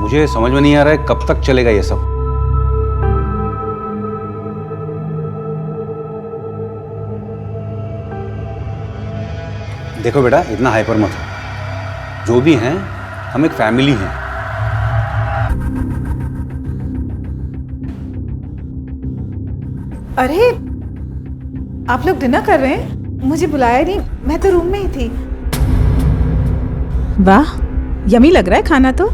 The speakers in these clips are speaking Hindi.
मुझे समझ में नहीं आ रहा है कब तक चलेगा ये सब। देखो बेटा, इतना हाइपर मत हो। जो भी हैं, हम एक फैमिली हैं। अरे आप लोग डिनर कर रहे हैं? मुझे बुलाया नहीं, मैं तो रूम में ही थी। वाह, यमी लग रहा है खाना तो।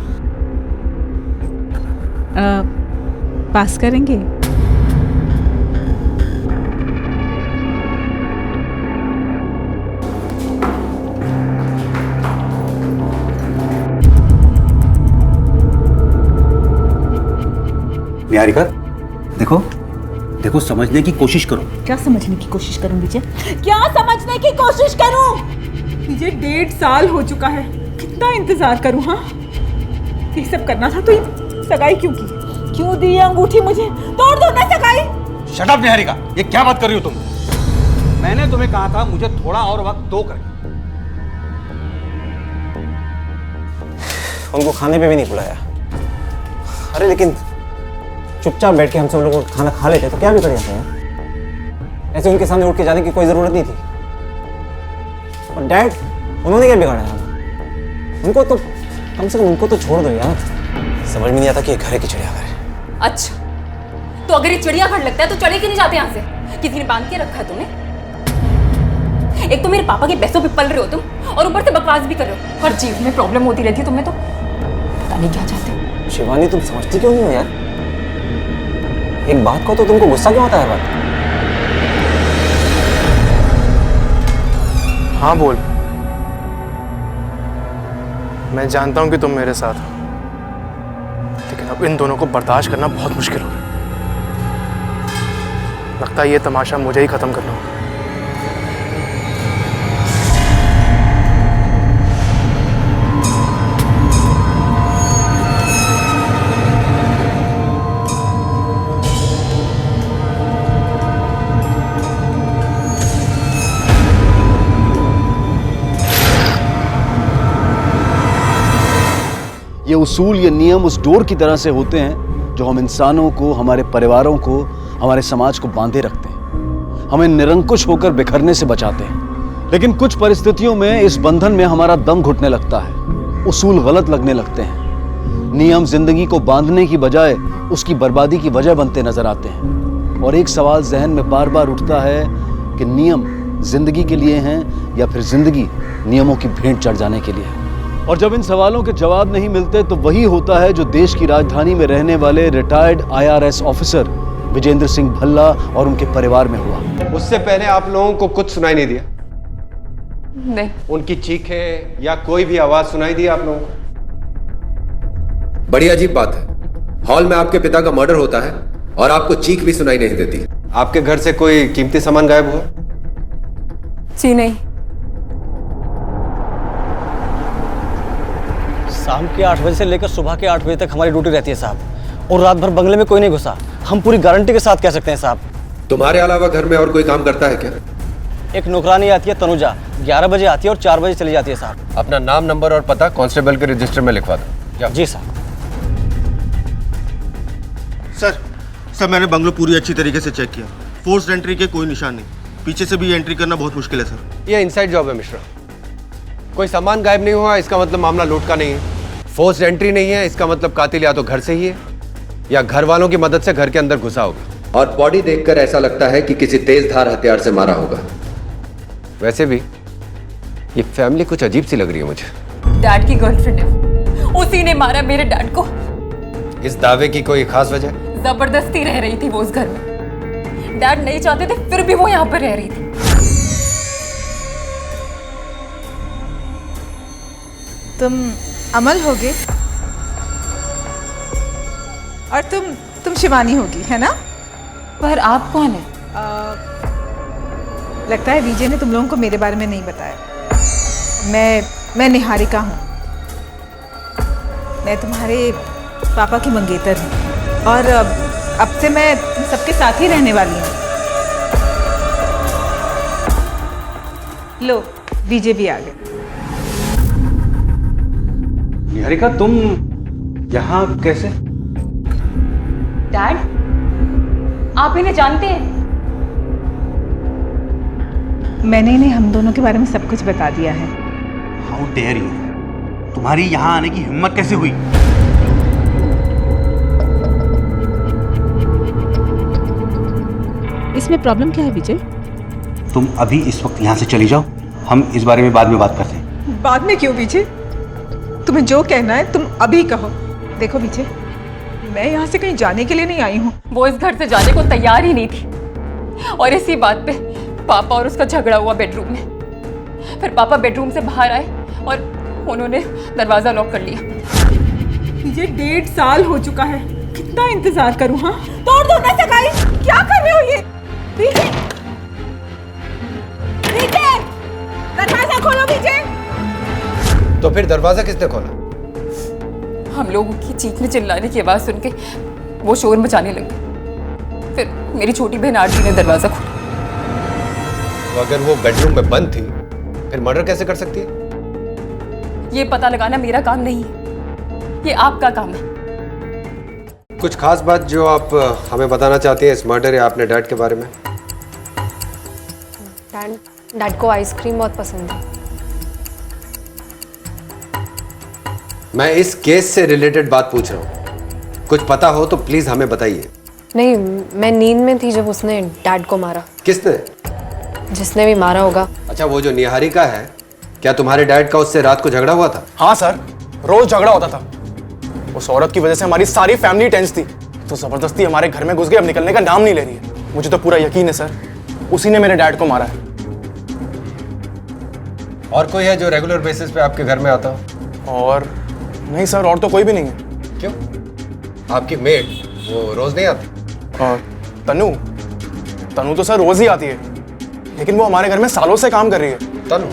पास करेंगे? निहारिका, देखो देखो, समझने की कोशिश करो। क्या समझने की कोशिश करूं विजय? क्या समझने की कोशिश करूं? विजय 1.5 साल हो चुका है, कितना इंतजार करूं? हाँ, ये सब करना था तो ये सगाई क्यों की? क्यों दी अंगूठी मुझे? तोड़ दो ना सगाई। शट अप निहारिका, ये क्या बात कर रही हो तुम? मैंने तुम्हें कहा था मुझे थोड़ा और वक्त दो कर। उनको खाने पे भी नहीं बुलाया। अरे लेकिन चुपचाप बैठ के हम सब लोग खाना खा लेते तो क्या भी कर जाते हैं। ऐसे उनके सामने उठ के जाने की कोई जरूरत नहीं थी। और डैड, उन्होंने क्या बिगाड़ा है? उनको तो कम से कम उनको तो छोड़ दो यार। समझ में नहीं आता कि ये घर है कि चिड़ियाघर है। अच्छा, तो अगर ये चिड़ियाघर लगता है तो चले क्यों नहीं जाते यहाँ से? किसी ने बांध के रखा है तुम्हें? एक तो मेरे पापा के पैसों पे पल रहे हो तुम, और ऊपर से बकवास भी कर रहे हो। हर चीज में प्रॉब्लम होती रहती है तुम्हें तो। पता नहीं क्या चाहते हो। शिवानी, तुम समझती क्यों नहीं हो यार? एक बात को तो तुमको गुस्सा क्यों आता है हर बात? हाँ बोल। मैं जानता हूं कि तुम मेरे साथ हो, लेकिन अब इन दोनों को बर्दाश्त करना बहुत मुश्किल होगा। लगता है ये तमाशा मुझे ही खत्म करना होगा। ये उसूल, ये नियम उस डोर की तरह से होते हैं जो हम इंसानों को, हमारे परिवारों को, हमारे समाज को बांधे रखते हैं, हमें निरंकुश होकर बिखरने से बचाते हैं। लेकिन कुछ परिस्थितियों में इस बंधन में हमारा दम घुटने लगता है, उसूल गलत लगने लगते हैं। नियम जिंदगी को बांधने की बजाय उसकी बर्बादी की वजह बनते नजर आते हैं। और एक सवाल जहन में बार बार उठता है कि नियम जिंदगी के लिए हैं या फिर जिंदगी नियमों की भेंट चढ़ जाने के लिए है। और जब इन सवालों के जवाब नहीं मिलते तो वही होता है जो देश की राजधानी में रहने वाले retired IRS officer Vijendra Singh Bhalla और उनके परिवार में हुआ। उससे पहले आप लोगों को कुछ सुनाई नहीं दिया? नहीं। उनकी चीखें या कोई भी आवाज सुनाई दी आप लोगों को? बड़ी अजीब बात है, हॉल में आपके पिता का मर्डर होता है और आपको चीख भी सुनाई नहीं देती। आपके घर से कोई कीमती सामान गायब हुआ? जी नहीं। शाम के 8 बजे से लेकर सुबह के 8 बजे तक हमारी ड्यूटी रहती है साहब, और रात भर बंगले में कोई नहीं घुसा। हम पूरी गारंटी के साथ कह सकते हैं साहब। तुम्हारे अलावा घर में और कोई काम करता है क्या? एक नौकरानी आती है तनुजा, 11 बजे आती है और 4 बजे चली जाती है साहब। अपना नाम, नंबर और पता कांस्टेबल के रजिस्टर में लिखवा दो। जी साहब। सर मैंने बंगलो पूरी अच्छी तरीके से चेक किया, फोर्स एंट्री के कोई निशान नहीं। पीछे से भी एंट्री करना बहुत मुश्किल है सर। ये इनसाइड जॉब है मिश्रा। कोई सामान गायब नहीं हुआ इसका मतलब मामला लूट का नहीं है। फोर्स एंट्री नहीं है इसका मतलब कातिल या तो घर से ही है या घर वालों की मदद से घर के अंदर घुसा होगा। और बॉडी देखकर ऐसा लगता है कि किसी तेज धार हथियार से मारा होगा। वैसे भी ये फैमिली कुछ अजीब सी लग रही है मुझे। डैड की गर्लफ्रेंड है, उसी ने मारा मेरे डैड को। इस दावे की कोई खास वजह? जबरदस्ती रह रही थी वो उस घर में। डैड नहीं चाहते थे फिर भी वो यहाँ पर रह रही थी। तुम अमल होगे और तुम शिवानी होगी, है ना? पर आप कौन है? लगता है विजय ने तुम लोगों को मेरे बारे में नहीं बताया। मैं निहारिका हूँ। मैं तुम्हारे पापा की मंगेतर हूँ और अब से मैं तुम सबके साथ ही रहने वाली हूँ। लो, विजय भी आ गए। निहारिका, यहाँ कैसे? डैड, आप इन्हें जानते हैं? मैंने इन्हें हम दोनों के बारे में सब कुछ बता दिया है। How dare you! तुम्हारी यहाँ आने की हिम्मत कैसे हुई? इसमें प्रॉब्लम क्या है विजय? तुम अभी इस वक्त यहाँ से चली जाओ, हम इस बारे में बाद में बात करते हैं। बाद में क्यों विजय? तुम्हें जो कहना है तुम अभी कहो। देखो विजय, मैं यहाँ से कहीं जाने के लिए नहीं आई हूँ। वो इस घर से जाने को तैयार ही नहीं थी, और इसी बात पे पापा और उसका झगड़ा हुआ बेडरूम में। फिर पापा बेडरूम से बाहर आए और उन्होंने दरवाजा लॉक कर लिया। विजय 1.5 साल हो चुका है, कितना इंतजार करूँ? हाँ, तोड़ दो ना सगाई। क्या कर रहे हो ये? विजय, विजय, दरवाजा खोलो विजय। तो फिर दरवाजा किसने खोला? हम लोगों की चीखने चिल्लाने की आवाज़ सुन के वो शोर मचाने लगे। फिर मेरी छोटी बहन आरती ने दरवाज़ा खोला। तो अगर वो बेडरूम में बंद थी, फिर मर्डर कैसे कर सकती है? ये पता लगाना मेरा काम नहीं है, ये आपका काम है। कुछ खास बात जो आप हमें बताना चाहती हैं इस मर्डर या अपने डैड के बारे में? डैड को आइसक्रीम बहुत पसंद है। मैं इस केस से रिलेटेड बात पूछ रहा हूँ, कुछ पता हो तो प्लीज हमें बताइए। नहीं, मैं नींद में थी जब उसने डैड को मारा। किसने? जिसने भी मारा होगा। अच्छा, वो जो निहारिका है, क्या तुम्हारे डैड का उससे रात को झगड़ा हुआ था? हाँ सर, रोज झगड़ा होता था। उस औरत की वजह से हमारी सारी फैमिली टेंस थी, तो जबरदस्ती हमारे घर में घुस गई, अब निकलने का नाम नहीं ले रही है। मुझे तो पूरा यकीन है सर, उसी ने मेरे डैड को मारा है। और कोई है जो रेगुलर बेसिस पे आपके घर में आता हो? और नहीं सर, और तो कोई भी नहीं है। क्यों? आपकी मेड वो रोज नहीं आती? तनु तो सर रोज ही आती है, लेकिन वो हमारे घर में सालों से काम कर रही है। तनु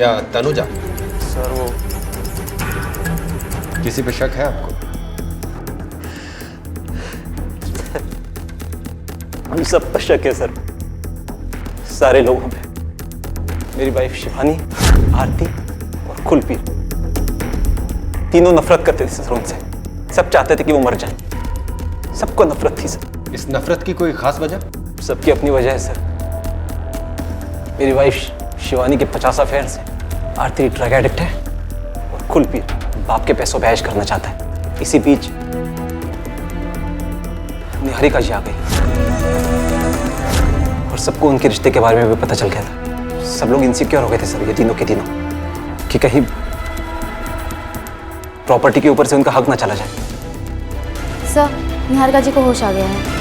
या तनुजा? सर वो किसी पे शक है आपको? हम सब पर शक है सर, सारे लोगों पे। मेरी वाइफ शिवानी, आरती और कुलपी, तीनों नफरत करते थे सर उनसे। सब चाहते थे कि वो मर जाए, सबको नफरत थी सर। इस नफरत की कोई खास वजह? सबकी अपनी वजह है सर। मेरी वाइफ शिवानी के 50 अफेयर्स हैं, आरती ड्रग एडिक्ट है और कुलपी बाप के पैसों पे ऐश करना चाहता है। इसी बीच निहारिका जी आ गई और सबको उनके रिश्ते के बारे में भी पता चल गया था। सब लोग इनसिक्योर हो गए थे सर, ये तीनों के तीनों, कि कहीं प्रॉपर्टी के ऊपर से उनका हक ना चला जाए। सर, निहारिका जी को होश आ गया है।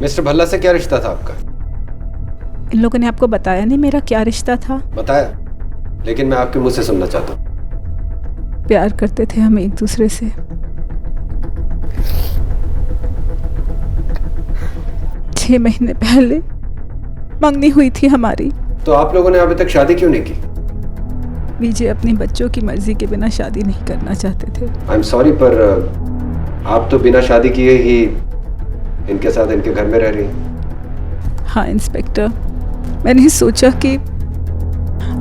मिस्टर भल्ला से क्या रिश्ता था आपका? इन लोगों ने आपको बताया नहीं मेरा क्या रिश्ता था? बताया, लेकिन मैं आपके मुंह से सुनना चाहता हूँ। प्यार करते थे हम एक दूसरे से। 6 महीने पहले मंगनी हुई थी हमारी। तो आप लोगों ने अभी तक शादी क्यों नहीं की? विजय अपनी बच्चों की मर्जी के बिना शादी नहीं करना चाहते थे। आई एम सॉरी, पर आप तो बिना शादी किए ही इनके साथ इनके घर में रह रही हैं। हाँ इंस्पेक्टर, मैंने सोचा कि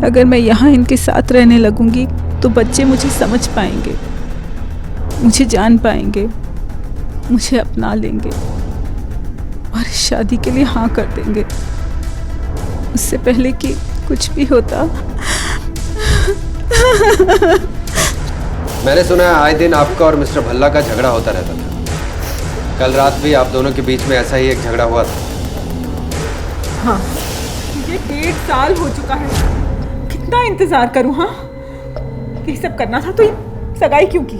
अगर मैं यहाँ इनके साथ रहने लगूंगी तो बच्चे मुझे समझ पाएंगे, मुझे जान पाएंगे, मुझे अपना लेंगे और शादी के लिए हाँ कर देंगे। उससे पहले कि कुछ भी होता। मैंने सुना है आए दिन आपका और मिस्टर भल्ला का झगड़ा होता रहता था। कल रात भी आप दोनों के बीच में ऐसा ही एक झगड़ा हुआ था। हाँ, मुझे 1.5 साल हो चुका है, कितना इंतजार करूँ? हाँ, ये सब करना था तो ये सगाई क्यों की?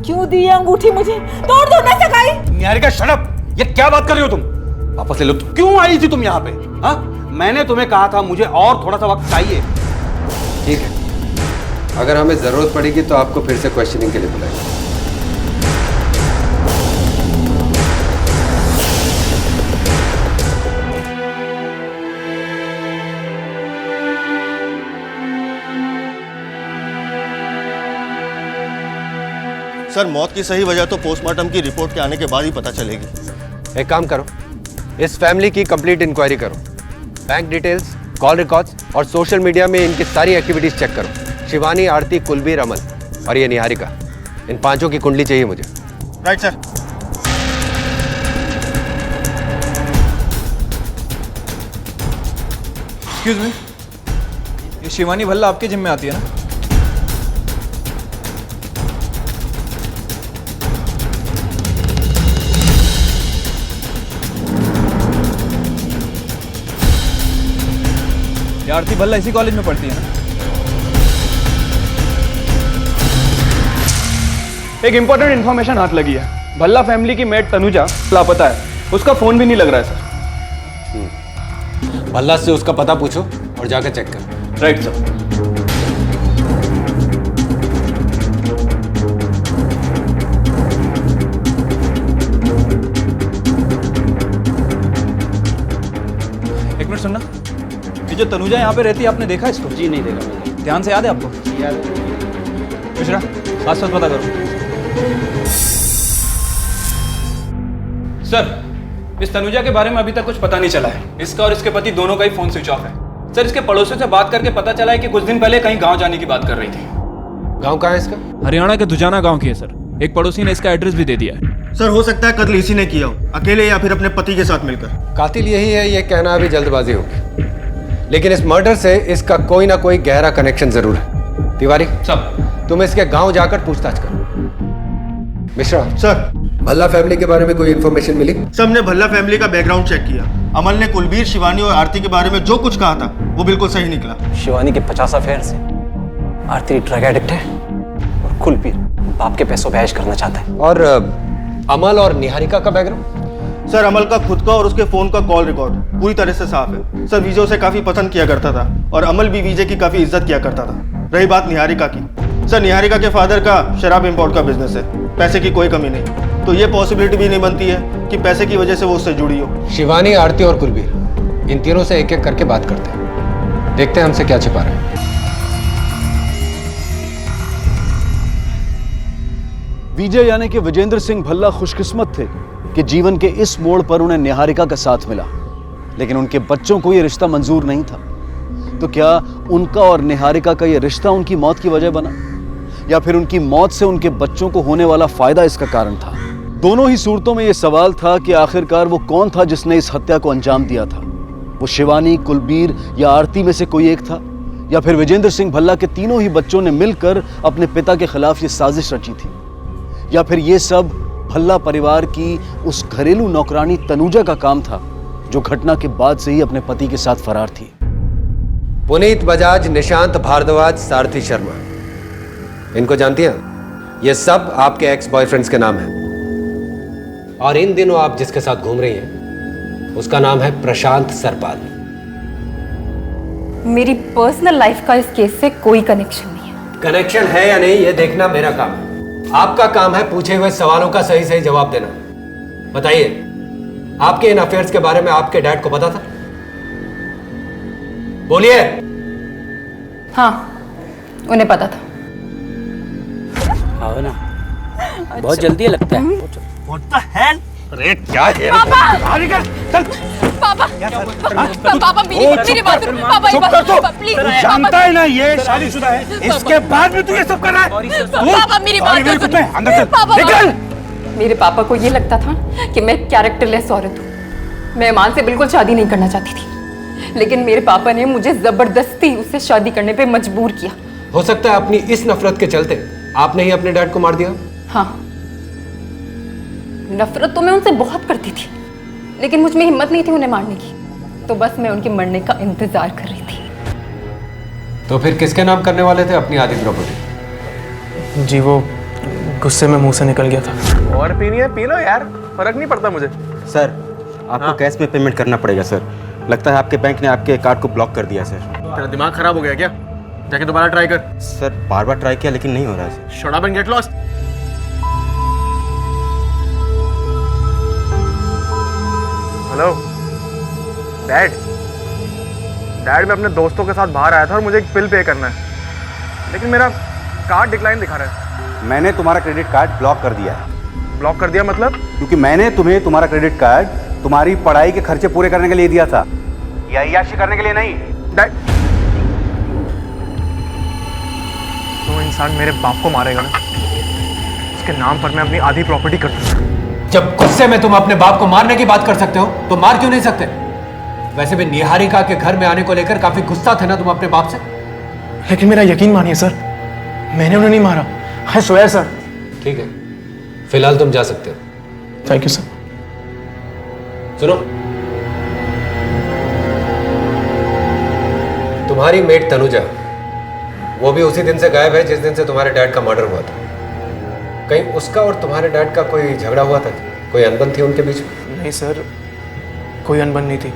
क्यों दी ये अंगूठी मुझे? तोड़ दो ना सगाई। Niharika shut up! ये क्या बात कर रही हो तुम? वापस ले लो। क्यों आई थी तुम यहाँ पे? हाँ, मैंने तुम्हें कहा था मुझे और थोड़ा सा वक्त चाहिए। ठीक है, अगर हमें जरूरत पड़ेगी तो आपको फिर से क्वेश्चनिंग के लिए बुलाएंगे। सर, मौत की सही वजह तो पोस्टमार्टम की रिपोर्ट के आने के बाद ही पता चलेगी। एक काम करो, इस फैमिली की कंप्लीट इंक्वायरी करो। बैंक डिटेल्स, कॉल रिकॉर्ड्स और सोशल मीडिया में इनकी सारी एक्टिविटीज चेक करो। शिवानी, आरती, कुलबीर, अमल और ये निहारिका, इन पांचों की कुंडली चाहिए मुझे। Right sir. एक्सक्यूज मी, ये शिवानी भल्ला आपके जिम में आती है ना? ये आरती भल्ला इसी कॉलेज में पढ़ती है ना? एक इंपॉर्टेंट इन्फॉर्मेशन हाथ लगी है। भल्ला फैमिली की मेट तनुजा लापता है, उसका फोन भी नहीं लग रहा है सर। भल्ला से उसका पता पूछो और जाकर चेक कर। Right sir. एक मिनट सुनना, ये जो तनुजा यहाँ पे रहती है आपने देखा इसको? जी नहीं देखा मैंने। ध्यान से याद है आपको? याद है। मिश्रा, साथ साथ पता करो। सर, इस तनुजा के बारे में अभी तक कुछ पता नहीं चला है। इसका और इसके पति दोनों का ही फोन स्विच ऑफ है। सर, इसके पड़ोसियों से बात करके पता चला है कि कुछ दिन पहले कहीं गांव जाने की बात कर रही थी। गांव कहाँ है इसका? हरियाणा के दुजाना गांव की है सर। एक पड़ोसी ने इसका एड्रेस भी दे दिया है। सर हो सकता है कत्ल इसी ने किया हो, अकेले या फिर अपने पति के साथ मिलकर। कातिल यही है, ये कहना अभी जल्दबाजी होगी, लेकिन इस मर्डर से इसका कोई ना कोई गहरा कनेक्शन जरूर है। तिवारी सब तुम इसके गांव जाकर पूछताछ करो। मिश्रा, सर, भल्ला फैमिली के बारे में कोई इन्फॉर्मेशन मिली? सबने भल्ला फैमिली का बैकग्राउंड चेक किया। अमल ने कुलबीर, शिवानी और आरती के बारे में जो कुछ कहा था वो बिल्कुल सही निकला। शिवानी के 50 अफेयर से आरती ड्रग एडिक्ट है और कुलबीर बाप के पैसों पे ऐश करना चाहता है। और अमल और निहारिका का बैकग्राउंड? सर, अमल का खुद का और उसके फोन का कॉल रिकॉर्ड पूरी तरह से साफ है। सर, विजय उसे काफी पसंद किया करता था और अमल भी विजय की काफी इज्जत किया करता था। रही बात निहारिका की, सर निहारिका के फादर का शराब इंपोर्ट का बिजनेस है, पैसे की कोई कमी नहीं, तो ये पॉसिबिलिटी भी नहीं बनती है कि पैसे की वजह से वो उससे जुड़ी हो। शिवानी, आरती और कुलबीर, इन तीनों से एक एक करके बात करते हैं, देखते हैं हमसे क्या छिपा रहे हैं। विजय यानी कि विजेंद्र सिंह भल्ला खुशकिस्मत थे कि जीवन के इस मोड़ पर उन्हें निहारिका का साथ मिला, लेकिन उनके बच्चों को यह रिश्ता मंजूर नहीं था। तो क्या उनका और निहारिका का यह रिश्ता उनकी मौत की वजह बना, या फिर उनकी मौत से उनके बच्चों को होने वाला फायदा इसका कारण था? दोनों ही सूरतों में यह सवाल था कि आखिरकार वो कौन था जिसने इस हत्या को अंजाम दिया था। वो शिवानी, कुलबीर या आरती में से कोई एक था, या फिर विजेंद्र सिंह भल्ला के तीनों ही बच्चों ने मिलकर अपने पिता के खिलाफ ये साजिश रची थी, या फिर ये सब भल्ला परिवार की उस घरेलू नौकरानी तनुजा का काम था जो घटना के बाद से ही अपने पति के साथ फरार थी। पुनीत बजाज, निशांत भारद्वाज, सारथी शर्मा, इनको जानती हैं? ये सब आपके एक्स बॉयफ्रेंड्स के नाम हैं, और इन दिनों आप जिसके साथ घूम रही हैं उसका नाम है प्रशांत सरपाल। मेरी पर्सनल लाइफ का इस केस से कोई कनेक्शन नहीं है। कनेक्शन है या नहीं ये देखना मेरा काम है। आपका काम है पूछे हुए सवालों का सही सही जवाब देना। बताइए, आपके इन अफेयर्स के बारे में आपके डैड को पता था? बोलिए। हाँ, उन्हें पता था। आओ ना, बहुत जल्दी लगता है। What the hell? अरे क्या है? पापा, पापा मेरी बात सुनो। पापा चुप कर तू। प्लीज। जानता है ना ये शादीशुदा है, इसके बाद भी तू ये सब कर रहा है? पापा मेरी बात सुनो। अंदर चल, निकल। मेरे पापा को ये लगता था कि मैं कैरेक्टरलेस औरत हूँ। मैं ईमान से बिल्कुल शादी नहीं करना चाहती थी, लेकिन मेरे पापा ने मुझे जबरदस्ती उससे शादी करने पे मजबूर किया। हो सकता है अपनी इस नफरत के चलते आपने ही अपने डैड को मार दिया। हाँ, नफरत तो मैं उनसे बहुत करती थी, लेकिन मुझ में हिम्मत नहीं थी उन्हें मारने की, तो बस मैं उनके मरने का इंतजार कर रही थी। तो फिर किसके नाम करने वाले थे अपनी आधी प्रॉपर्टी? जी वो गुस्से में मुंह से निकल गया था। और पीनी है पी लो यार, फर्क नहीं पड़ता मुझे। सर, आपको कैश में पेमेंट करना पड़ेगा सर। लगता है आपके बैंक ने आपके कार्ड को ब्लॉक कर दिया सर। तेरा दिमाग खराब हो गया क्या? जाके दोबारा ट्राई कर। सर, बार बार ट्राई किया लेकिन नहीं हो रहा है sir. Shut up and get lost. Hello dad, मैं अपने दोस्तों के साथ बाहर आया था और मुझे एक बिल पे करना है, लेकिन मेरा कार्ड डिक्लाइन दिखा रहा है। मैंने तुम्हारा क्रेडिट कार्ड ब्लॉक कर दिया है। ब्लॉक कर दिया मतलब? क्योंकि मैंने तुम्हें तुम्हारा क्रेडिट कार्ड तुम्हारी पढ़ाई के खर्चे पूरे करने के लिए दिया था, या अय्याशी करने के लिए नहीं। डैड, जो इंसान मेरे बाप को मारेगा ना, उसके नाम पर मैं अपनी आधी प्रॉपर्टी कर दूंगा। जब गुस्से में तुम अपने बाप को मारने की बात कर सकते हो तो मार क्यों नहीं सकते? वैसे भी निहारिका के घर में आने को लेकर काफी गुस्सा थे ना तुम अपने बाप से? लेकिन मेरा यकीन मानिए सर, मैंने उन्हें नहीं मारा। I swear sir. ठीक है, फिलहाल तुम जा सकते हो। Thank you sir. सुनो, तुम्हारी मेट तनुजा, वो भी उसी दिन से गायब है जिस दिन से तुम्हारे डैड का मर्डर हुआ था। कहीं उसका और तुम्हारे डैड का कोई झगड़ा हुआ था? कोई अनबन थी उनके बीच में? नहीं सर, कोई अनबन नहीं थी।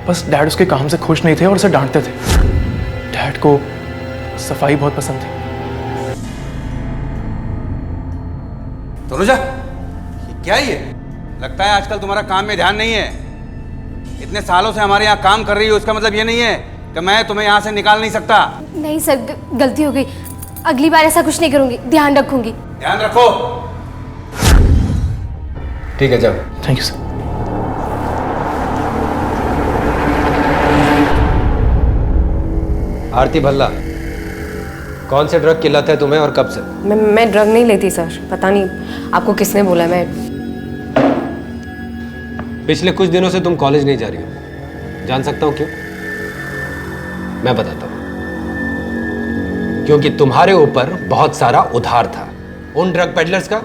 बस डैड उसके काम से खुश नहीं थे और उसे डांटते थे। डैड को सफाई बहुत पसंद थी। तनुजा, ये क्या है ये? लगता है आजकल तुम्हारा काम में ध्यान नहीं है। इतने सालों से हमारे यहाँ काम कर रही हो, उसका मतलब ये नहीं है कि मैं तुम्हें यहाँ से निकाल नहीं सकता। नहीं सर, गलती हो गई। अगली बार ऐसा कुछ नहीं करूंगी, ध्यान रखूंगी। ध्यान रखो। ठीक है, जाओ। Thank you sir. Aarti Bhalla, कौन से ड्रग की लत है तुम्हें और कब से? मैं ड्रग नहीं लेती सर, पता नहीं आपको किसने बोला। मैं पिछले कुछ दिनों से तुम कॉलेज नहीं जा रही हो, जान सकता हूं क्यों? मैं बताता हूं। क्योंकि तुम्हारे ऊपर बहुत सारा उधार था उन ड्रग पेडलर्स का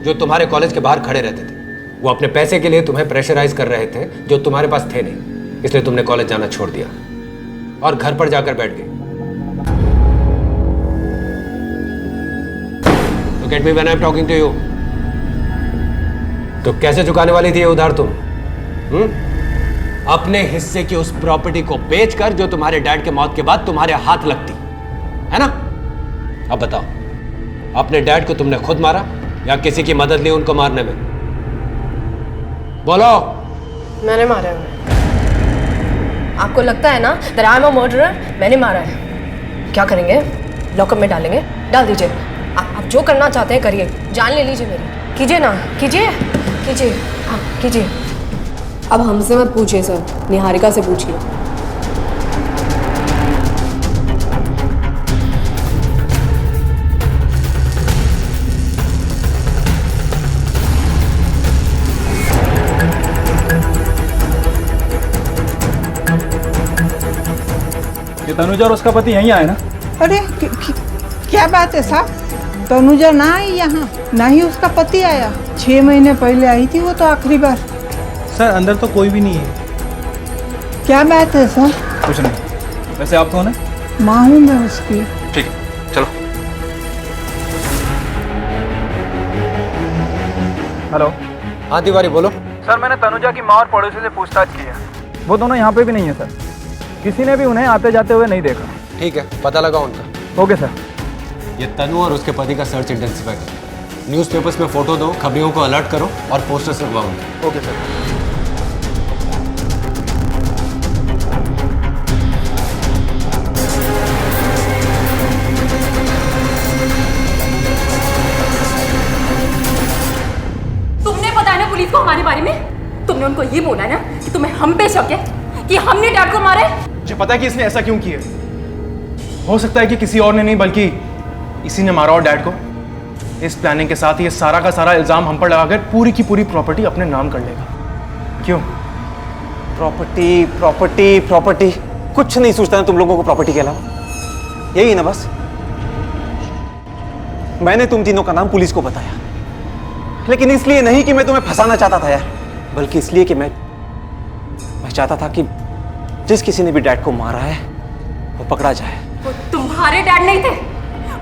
जो तुम्हारे कॉलेज के बाहर खड़े रहते थे। वो अपने पैसे के लिए तुम्हें प्रेशराइज कर रहे थे जो तुम्हारे पास थे नहीं, इसलिए तुमने कॉलेज जाना छोड़ दिया और घर पर जाकर बैठ गई। Look at me when I'm talking to you. तो कैसे चुकाने वाली थी ये उधार तुम? अपने हिस्से की उस प्रॉपर्टी को बेचकर जो तुम्हारे डैड के मौत के बाद तुम्हारे हाथ लगती, है ना? अब बताओ, अपने डैड को तुमने खुद मारा या किसी की मदद ली उनको मारने में? बोलो। मैंने मारा है उन्हें। आपको लगता है ना that I'm a murderer? मैंने मारा है। क्या करेंगे? लॉकअप में डालेंगे? डाल दीजिए। आप जो करना चाहते हैं करिए, जान ले लीजिए मेरी। कीजिए ना, कीजिए कीजिए, हाँ कीजिए। अब हमसे मत पूछिए सर, निहारिका से पूछिए। ये तनुजा और उसका पति यहीं आए ना? अरे क्या बात है साहब? तनुजा ना आई यहाँ, ना ही उसका पति आया। 6 महीने पहले आई थी वो तो आखिरी बार। सर अंदर तो कोई भी नहीं है। क्या बात है सर? कुछ नहीं। वैसे आप कौन है? माँ हूँ मैं उसकी। ठीक है, चलो। हेलो। हाँ तिवारी, बोलो। सर मैंने तनुजा की माँ और पड़ोसी से पूछताछ की है। वो दोनों यहाँ पे भी नहीं है सर। किसी ने भी उन्हें आते जाते हुए नहीं देखा। ठीक है, पता लगा उनका। Okay sir. ये तनु और उसके पति का सर्च इंटेंसिफाई करो। न्यूज़पेपर्स में फोटो दो, खबरियों को अलर्ट करो और पोस्टर्स लगवाओ उनके। Okay sir. तुमने बताया ना पुलिस को हमारे बारे में? तुमने उनको ये बोला ना कि तुम्हें हम पे शक है कि हमने डैड को मारा है? मुझे पता है कि इसने ऐसा क्यों किया। हो सकता है कि किसी और ने नहीं बल्कि इसी ने मारा और डैड को। इस प्लानिंग के साथ ये सारा का सारा इल्जाम हम पर लगाकर पूरी की पूरी प्रॉपर्टी अपने नाम कर लेगा। क्यों? प्रॉपर्टी प्रॉपर्टी प्रॉपर्टी, कुछ नहीं सोचता ना तुम लोगों को प्रॉपर्टी के अलावा? यही है ना बस? मैंने तुम तीनों का नाम पुलिस को बताया, लेकिन इसलिए नहीं कि मैं तुम्हें फंसाना चाहता था यार, बल्कि इसलिए कि मैं चाहता था कि जिस किसी ने भी डैड को मारा है वो पकड़ा जाए। वो तुम्हारे डैड नहीं थे,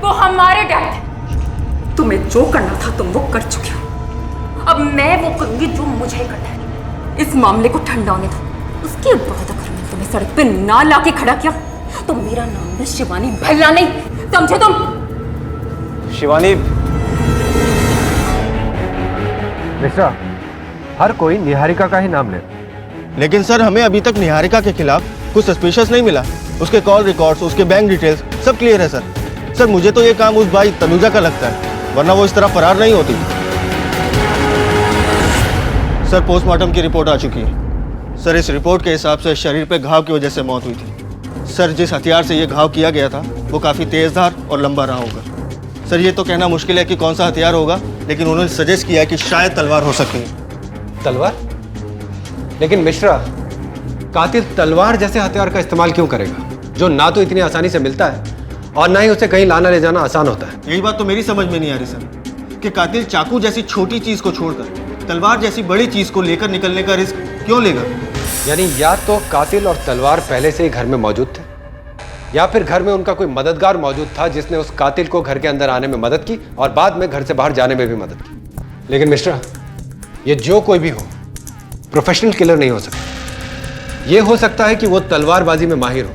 वो हमारे डैड थे। तुम्हें जो करना था तुम वो कर चुके हो। अब मैं वो करूंगी जो मुझे करना है। इस मामले को ठंडा होने दो, उसके बाद अगर मैं तुम्हें सड़क पे ना लाके खड़ा किया तो मेरा नाम है शिवानी भल्ला नहीं, समझे तुम? शिवानी, मिश्रा, हर कोई निहारिका का ही नाम ले। लेकिन सर हमें अभी तक निहारिका के खिलाफ कुछ सस्पिशियस नहीं मिला। उसके कॉल रिकॉर्ड्स, उसके बैंक डिटेल्स सब क्लियर है सर। सर मुझे तो ये काम उस भाई तनुजा का लगता है, वरना वो इस तरह फरार नहीं होती। सर पोस्टमार्टम की रिपोर्ट आ चुकी है। सर इस रिपोर्ट के हिसाब से शरीर पे घाव की वजह से मौत हुई थी। सर जिस हथियार से ये घाव किया गया था वो काफ़ी तेज़धार और लंबा रहा होगा। सर ये तो कहना मुश्किल है कि कौन सा हथियार होगा, लेकिन उन्होंने सजेस्ट किया है कि शायद तलवार हो सकती है। तलवार? लेकिन मिश्रा, कातिल तलवार जैसे हथियार का इस्तेमाल क्यों करेगा, जो ना तो इतनी आसानी से मिलता है और ना ही उसे कहीं लाना ले जाना आसान होता है। यही बात तो मेरी समझ में नहीं आ रही सर, कि कातिल चाकू जैसी छोटी चीज को छोड़कर तलवार जैसी बड़ी चीज को लेकर निकलने का रिस्क क्यों लेगा? यानी या तो कातिल और तलवार पहले से ही घर में मौजूद थे, या फिर घर में उनका कोई मददगार मौजूद था जिसने उस कातिल को घर के अंदर आने में मदद की और बाद में घर से बाहर जाने में भी मदद की। लेकिन मिश्रा, ये जो कोई भी हो, प्रोफेशनल किलर नहीं हो सकता। ये हो सकता है कि वो तलवारबाजी में माहिर हो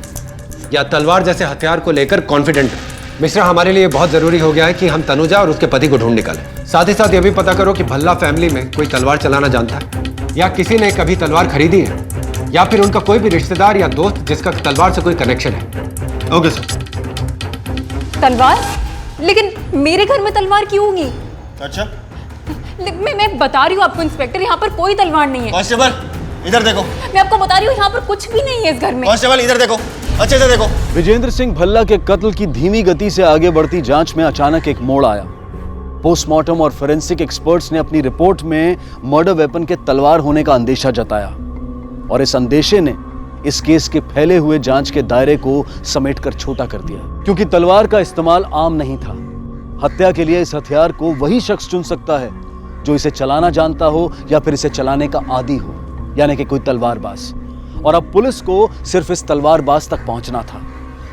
या तलवार जैसे हथियार को लेकर कॉन्फिडेंट हो। मिश्रा, हमारे लिए बहुत जरूरी हो गया है कि हम तनुजा और उसके पति को ढूंढ निकालें। साथ ही साथ ये भी पता करो कि भल्ला फैमिली में कोई तलवार चलाना जानता है या किसी ने कभी तलवार खरीदी है, या फिर उनका कोई भी रिश्तेदार या दोस्त जिसका तलवार से कोई कनेक्शन है। Okay sir. तलवार? लेकिन मेरे घर में तलवार क्यों होगी? अच्छा, मैं बता रही हूँ आपको इंस्पेक्टर, यहाँ पर कोई तलवार नहीं है। कांस्टेबल इधर देखो। मैं आपको बता रही हूँ यहाँ पर कुछ भी नहीं है इस घर में। कांस्टेबल इधर देखो, अच्छे से देखो। विजेंद्र सिंह भल्ला के कत्ल की धीमी गति से आगे बढ़ती जांच में अचानक एक मोड़ आया। पोस्टमार्टम और फोरेंसिक एक्सपर्ट्स ने अपनी रिपोर्ट में मर्डर वेपन के तलवार होने का अंदेशा जताया और इस अंदेशे ने इस केस के फैले हुए जांच के दायरे को समेटकर छोटा कर दिया, क्योंकि तलवार का इस्तेमाल आम नहीं था। हत्या के लिए इस हथियार को वही शख्स चुन सकता है जो इसे चलाना जानता हो या फिर इसे चलाने का आदी हो, यानी कि कोई तलवारबाज। और अब पुलिस को सिर्फ इस तलवारबाज तक पहुंचना था,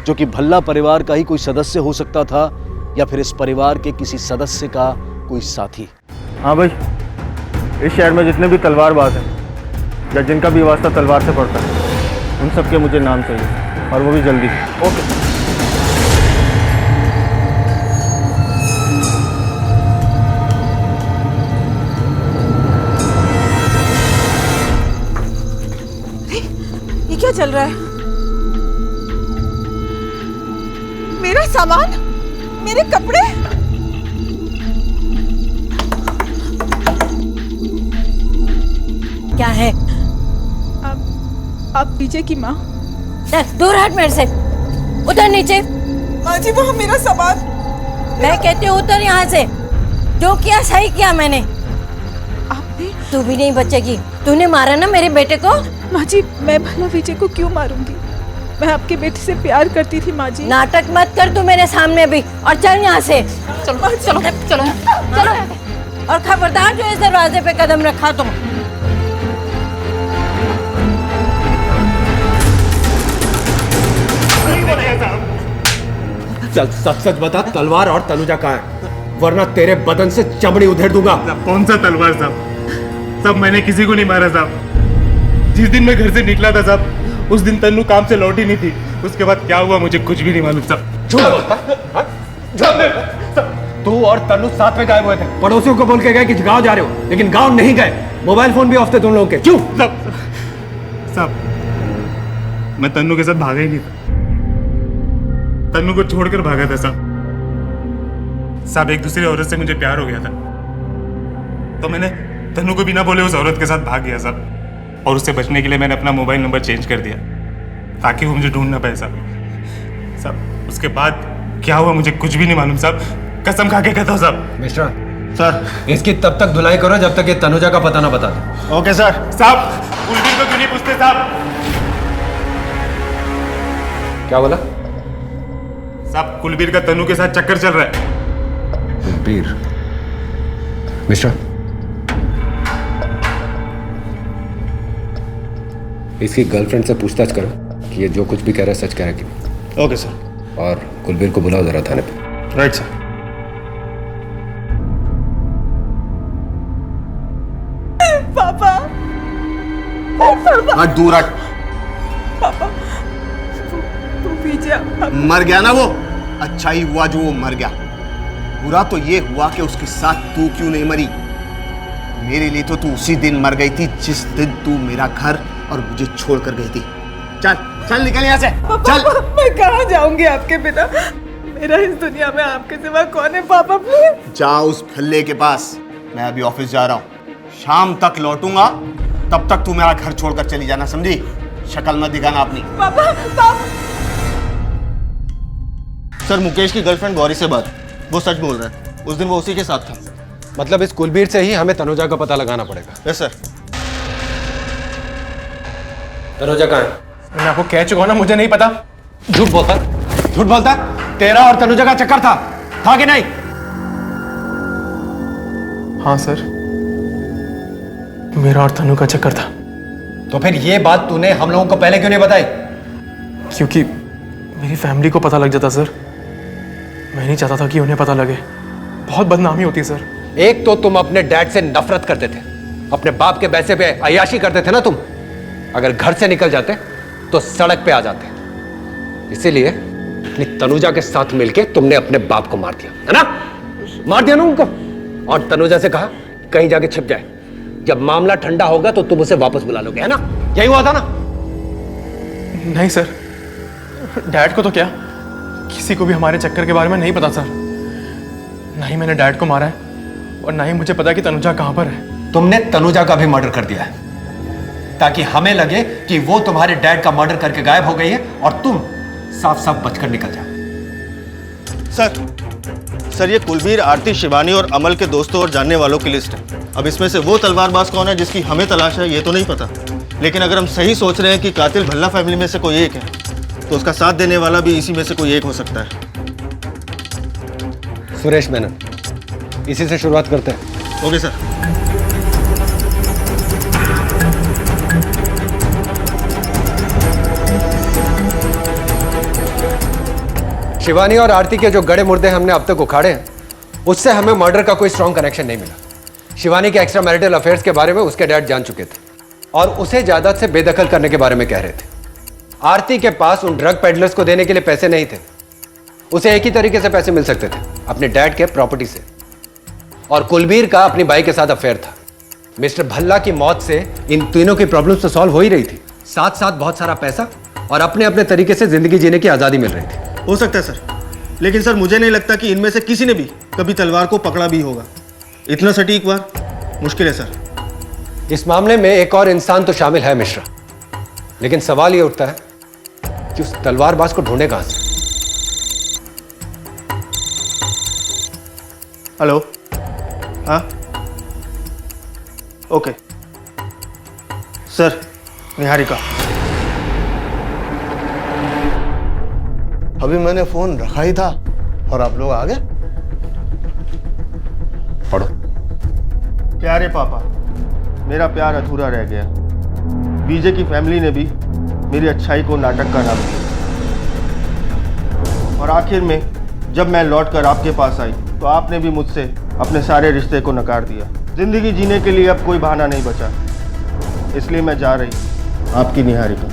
जो कि भल्ला परिवार का ही कोई सदस्य हो सकता था या फिर इस परिवार के किसी सदस्य का कोई साथी। हाँ भाई, इस शहर में जितने भी तलवारबाज हैं या जिनका भी वास्ता तलवार से पड़ता है, उन सबके मुझे नाम चाहिए, और वो भी जल्दी। ओके। ये क्या चल रहा है? मेरा सामान, मेरे कपड़े। क्या है? आप विजय की माँ? दूर हट मेरे से, उतर नीचे। माँ जी, वो मेरा सामान। मैं कहती हूँ उतर यहाँ से। जो किया सही किया मैंने। आपने? तू भी नहीं बचेगी। तूने मारा ना मेरे बेटे को। माँ जी, मैं भला विजय को क्यों मारूंगी? मैं आपके बेटे से प्यार करती थी माँ जी। नाटक मत कर तू मेरे सामने भी, और चल यहाँ से। चलो चलो चलो चलो। और खबरदार जो इस दरवाजे पे कदम रखा तुम। चल सच सच बता, तलवार और तनुजा कहाँ है, वरना तेरे बदन से चमड़ी उधेड़ दूंगा। कौन सा तलवार साहब? साहब मैंने किसी को नहीं मारा साहब। जिस दिन मैं घर से निकला था साहब, उस दिन तन्नू काम से लौटी नहीं थी। उसके बाद क्या हुआ मुझे कुछ भी नहीं मालूम साहब। झूठ बोलता? तू और तन्नू साथ में गायब हुए थे। पड़ोसियों को बोल के गए कि गांव जा रहे हो, लेकिन गांव नहीं गए। मोबाइल फोन भी ऑफ थे तुम लोगों के। क्यों? साहब मैं तन्नू के साथ भागा ही नहीं था, तन्नू को छोड़कर भागा था साहब। एक दूसरी औरत से मुझे प्यार हो गया था, तो मैंने तन्नू को बिना बोले उस औरत के साथ भाग गया साहब। और उससे बचने के लिए मैंने अपना मोबाइल नंबर चेंज कर दिया ताकि वो मुझे ढूंढ ना पाए साहब। उसके बाद क्या हुआ मुझे कुछ भी नहीं मालूम साहब, कसम खा के कहता हूँ साहब। मिश्रा सर, इसकी तब तक धुलाई करो जब तक ये तनुजा का पता ना बता दे। Okay sir. साहब कुलबीर को क्यों नहीं पूछते साहब? क्या बोला? साहब कुलबीर का तन्नू के साथ चक्कर चल रहा है। कुलबीर? मिश्रा, इसकी गर्लफ्रेंड से पूछताछ करो कि ये जो कुछ भी कह रहा है सच कह रहा है कि नहीं। Okay sir. और कुलबीर को बुलाओ जरा थाने पे। Right sir. पापा, हट दूर हट। पापा, वो विजय मर गया ना वो। अच्छा ही हुआ जो वो मर गया। बुरा तो ये हुआ कि उसके साथ तू क्यों नहीं मरी। मेरे लिए तो तू उसी दिन मर गई थी जिस दिन तू मेरा घर और मुझे छोड़कर गई थी। चल चल निकल यहाँ से। चल। मैं कहाँ जाऊंगी आपके बिना? मेरा इस दुनिया में आपके सिवा कौन है पापा? प्लीज जा उस फल्ले के पास। मैं अभी ऑफिस जा रहा हूँ, शाम तक लौटूंगा। तब तक तू मेरा घर छोड़कर चली जाना, समझी? शक्ल मत दिखाना अपनी। पापा, पापा। सर मुकेश की गर्लफ्रेंड गौरी से बात, वो सच बोल रहा है, उस दिन वो उसी के साथ था। मतलब इस कुलबीर से ही हमें तनुजा का पता लगाना पड़ेगा। Yes sir. तनुजा कहाँ है? मैं आपको कह चुका हूं ना, मुझे नहीं पता। झूठ बोलता, झूठ बोलता। तेरा और तनुजा का चक्कर था कि नहीं? हाँ सर, मेरा और तनु का चक्कर था। तो फिर ये बात तूने हम लोगों को पहले क्यों नहीं बताई? क्योंकि मेरी फैमिली को पता लग जाता सर। मैं नहीं चाहता था कि उन्हें पता लगे, बहुत बदनामी होती है सर। एक तो तुम अपने डैड से नफरत करते थे, अपने बाप के पैसे पे अय्याशी करते थे ना तुम। अगर घर से निकल जाते तो सड़क पे आ जाते, इसीलिए अपनी तनुजा के साथ मिलके तुमने अपने बाप को मार दिया, है ना? मार दिया ना उनको। और तनुजा से कहा कहीं जाके छिप जाए, जब मामला ठंडा होगा तो तुम उसे वापस बुला लोगे, है ना? यही हुआ था ना? नहीं सर, डैड को तो क्या, किसी को भी हमारे चक्कर के बारे में नहीं पता सर। ना ही मैंने डैड को मारा है और ना ही मुझे पता कि तनुजा कहां पर है। तुमने तनुजा का भी मर्डर कर दिया है ताकि हमें लगे कि वो तुम्हारे डैड का मर्डर करके गायब हो गई है और तुम साफ साफ बचकर निकल जाओ। सर ये कुलबीर, आरती, शिवानी और अमल के दोस्तों और जानने वालों की लिस्ट है। अब इसमें से वो तलवारबाज कौन है जिसकी हमें तलाश है, ये तो नहीं पता। लेकिन अगर हम सही सोच रहे हैं कि कातिल भल्ला फैमिली में से कोई एक है, तो उसका साथ देने वाला भी इसी में से कोई एक हो सकता है। सुरेश मेनन, इसी से शुरुआत करते हैं। Okay sir. शिवानी और आरती के जो गड़े मुर्दे हमने अब तक उखाड़े हैं, उससे हमें मर्डर का कोई स्ट्रॉन्ग कनेक्शन नहीं मिला। शिवानी के एक्स्ट्रा मैरिटल अफेयर्स के बारे में उसके डैड जान चुके थे और उसे जायदाद से बेदखल करने के बारे में कह रहे थे। आरती के पास उन ड्रग पेडलर्स को देने के लिए पैसे नहीं थे, उसे एक ही तरीके से पैसे मिल सकते थे, अपने डैड के प्रॉपर्टी से। और कुलबीर का अपनी बाई के साथ अफेयर था। मिस्टर भल्ला की मौत से इन तीनों की प्रॉब्लम्स तो सॉल्व हो ही रही थी, साथ साथ बहुत सारा पैसा और अपने अपने तरीके से जिंदगी जीने की आजादी मिल रही थी। हो सकता है सर, लेकिन सर मुझे नहीं लगता कि इनमें से किसी ने भी कभी तलवार को पकड़ा भी होगा। इतना सटीक वार मुश्किल है सर। इस मामले में एक और इंसान तो शामिल है मिश्रा, लेकिन सवाल यह उठता है कि उस तलवारबाज को ढूंढे कहां से? हेलो, हाँ ओके सर। निहारिका, अभी मैंने फोन रखा ही था और आप लोग आ गए। पढ़ो। प्यारे पापा, मेरा प्यार अधूरा रह गया। बीजे की फैमिली ने भी मेरी अच्छाई को नाटक का नाम दिया और आखिर में जब मैं लौटकर आपके पास आई तो आपने भी मुझसे अपने सारे रिश्ते को नकार दिया। जिंदगी जीने के लिए अब कोई बहाना नहीं बचा, इसलिए मैं जा रही। आपकी निहारिका।